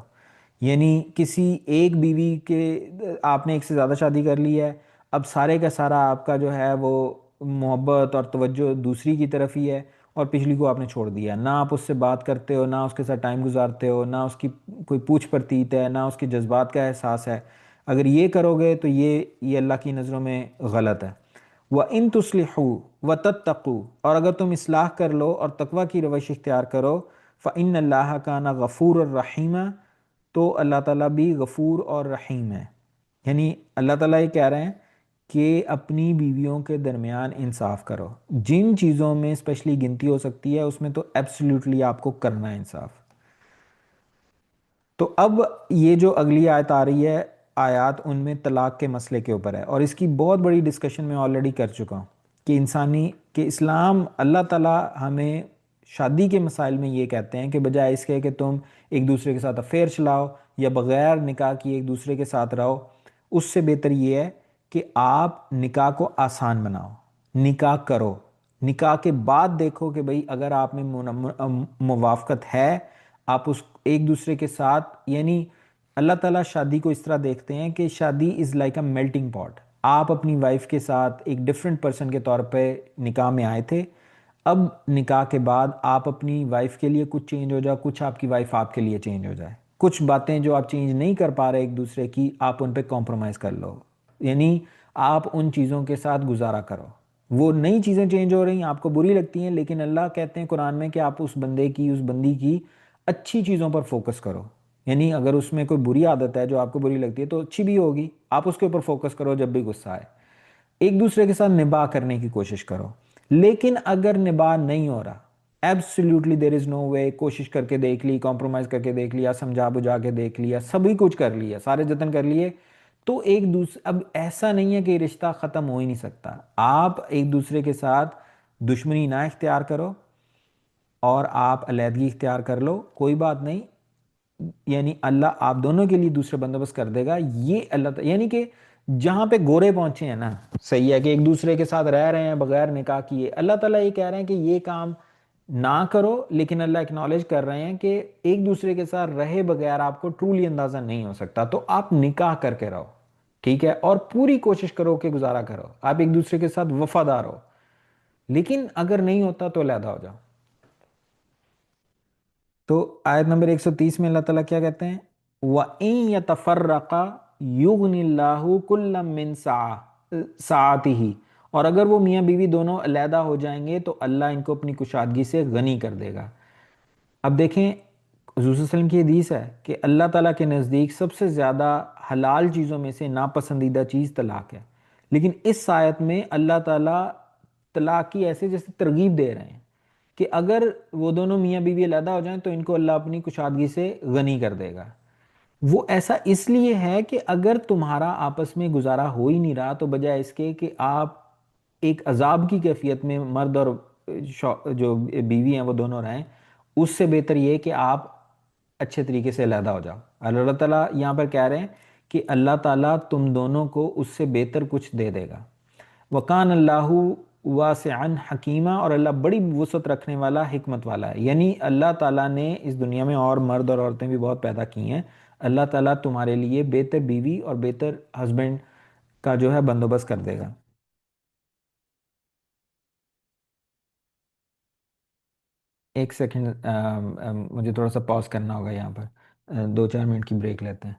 یعنی کسی ایک بیوی کے، آپ نے ایک سے زیادہ شادی کر لی ہے، اب سارے کا سارا آپ کا جو ہے وہ محبت اور توجہ دوسری کی طرف ہی ہے، اور پچھلی کو آپ نے چھوڑ دیا، نہ آپ اس سے بات کرتے ہو، نہ اس کے ساتھ ٹائم گزارتے ہو، نہ اس کی کوئی پوچھ پرتیت ہے، نہ اس کے جذبات کا احساس ہے۔ اگر یہ کرو گے تو یہ اللہ کی نظروں میں غلط ہے۔ وَإِن تُصْلِحُوا وَتَتَّقُوا، اور اگر تم اصلاح کر لو اور تقوی کی روش اختیار کرو، فَإِنَّ اللَّهَ كَانَ غَفُورًا رَحِيمًا، تو اللہ تعالیٰ بھی غفور اور رحیم ہے۔ یعنی اللہ تعالیٰ یہ کہہ رہے ہیں کہ اپنی بیویوں کے درمیان انصاف کرو، جن چیزوں میں اسپیشلی گنتی ہو سکتی ہے اس میں تو ایبسلیوٹلی آپ کو کرنا ہے انصاف۔ تو اب یہ جو اگلی آیت آ رہی ہے، آیات ان میں طلاق کے مسئلے کے اوپر ہے، اور اس کی بہت بڑی ڈسکشن میں آلریڈی کر چکا ہوں کہ اسلام، اللہ تعالیٰ ہمیں شادی کے مسائل میں یہ کہتے ہیں کہ بجائے اس کے کہ تم ایک دوسرے کے ساتھ افیئر چلاؤ یا بغیر نکاح کی ایک دوسرے کے ساتھ رہو، اس سے بہتر یہ ہے کہ آپ نکاح کو آسان بناؤ، نکاح کرو، نکاح کے بعد دیکھو کہ بھئی اگر آپ میں موافقت ہے، آپ اس ایک دوسرے کے ساتھ، یعنی اللہ تعالیٰ شادی کو اس طرح دیکھتے ہیں کہ شادی از لائک اے میلٹنگ پاٹ۔ آپ اپنی وائف کے ساتھ ایک ڈیفرنٹ پرسن کے طور پہ نکاح میں آئے تھے، اب نکاح کے بعد آپ اپنی وائف کے لیے کچھ چینج ہو جائے، کچھ آپ کی وائف آپ کے لیے چینج ہو جائے، کچھ باتیں جو آپ چینج نہیں کر پا رہے ایک دوسرے کی، آپ ان پہ کمپرومائز کر لو، یعنی آپ ان چیزوں کے ساتھ گزارا کرو۔ وہ نئی چیزیں چینج ہو رہی ہیں، آپ کو بری لگتی ہیں، لیکن اللہ کہتے ہیں قرآن میں کہ آپ اس بندے کی، اس بندی کی اچھی چیزوں پر فوکس کرو۔ یعنی اگر اس میں کوئی بری عادت ہے جو آپ کو بری لگتی ہے تو اچھی بھی ہوگی، آپ اس کے اوپر فوکس کرو جب بھی غصہ آئے، ایک دوسرے کے ساتھ نباہ کرنے کی کوشش کرو۔ لیکن اگر نباہ نہیں ہو رہا، ایبسلیوٹلی دیر از نو وے، کوشش کر کے دیکھ لی، کمپرومائز کر کے دیکھ لیا، سمجھا بجھا کے دیکھ لیا، سبھی کچھ کر لیا، سارے جتن کر لیے، تو ایک دوسرے، اب ایسا نہیں ہے کہ رشتہ ختم ہو ہی نہیں سکتا، آپ ایک دوسرے کے ساتھ دشمنی نہ اختیار کرو اور آپ علیحدگی اختیار کر لو، کوئی بات نہیں، یعنی اللہ آپ دونوں کے لیے دوسرے بندوبست کر دے گا۔ یہ اللہ یعنی کہ جہاں پہ گورے پہنچے ہیں نا، صحیح ہے کہ ایک دوسرے کے ساتھ رہ رہے ہیں بغیر نکاح کیے، اللہ تعالیٰ یہ کہہ رہے ہیں کہ یہ کام نہ کرو، لیکن اللہ اکنالج کر رہے ہیں کہ ایک دوسرے کے ساتھ رہے بغیر آپ کو ٹرولی اندازہ نہیں ہو سکتا، تو آپ نکاح کر کے رہو، ٹھیک ہے، اور پوری کوشش کرو کہ گزارا کرو، آپ ایک دوسرے کے ساتھ وفادار ہو، لیکن اگر نہیں ہوتا تو علیحدہ ہو جاؤ۔ تو آیت نمبر 130 میں اللہ تعالیٰ کیا کہتے ہیں، وَإِن يَتَفَرَّقَا يُغْنِ اللَّهُ كُلًّا مِّن سَعَتِهِ، اور اگر وہ میاں بیوی دونوں علیحدہ ہو جائیں گے تو اللہ ان کو اپنی کشادگی سے غنی کر دے گا۔ اب دیکھیں حضور صلی اللہ علیہ وسلم کی حدیث ہے کہ اللہ تعالیٰ کے نزدیک سب سے زیادہ حلال چیزوں میں سے ناپسندیدہ چیز طلاق ہے، لیکن اس آیت میں اللہ تعالیٰ طلاق کی ایسے جیسے ترغیب دے رہے ہیں کہ اگر وہ دونوں میاں بیوی علیحدہ ہو جائیں تو ان کو اللہ اپنی کشادگی سے غنی کر دے گا۔ وہ ایسا اس لیے ہے کہ اگر تمہارا آپس میں گزارا ہو ہی نہیں رہا تو بجائے اس کے کہ آپ ایک عذاب کی کیفیت میں مرد اور جو بیوی ہیں وہ دونوں رہیں، اس سے بہتر یہ ہے کہ آپ اچھے طریقے سے علیحدہ ہو جاؤ۔ اللہ تعالیٰ یہاں پر کہہ رہے ہیں کہ اللہ تعالیٰ تم دونوں کو اس سے بہتر کچھ دے دے گا۔ وَقَانَ اللَّهُ واسعن حکیمہ، اور اللہ بڑی وسعت رکھنے والا، حکمت والا ہے. یعنی اللہ تعالیٰ نے اس دنیا میں اور مرد اور عورتیں بھی بہت پیدا کی ہیں. اللہ تعالیٰ تمہارے لیے بہتر بیوی اور بہتر ہسبینڈ کا جو ہے بندوبست کر دے گا. ایک سیکنڈ، مجھے تھوڑا سا پاز کرنا ہوگا یہاں پر. 2-4 منٹ کی بریک لیتے ہیں.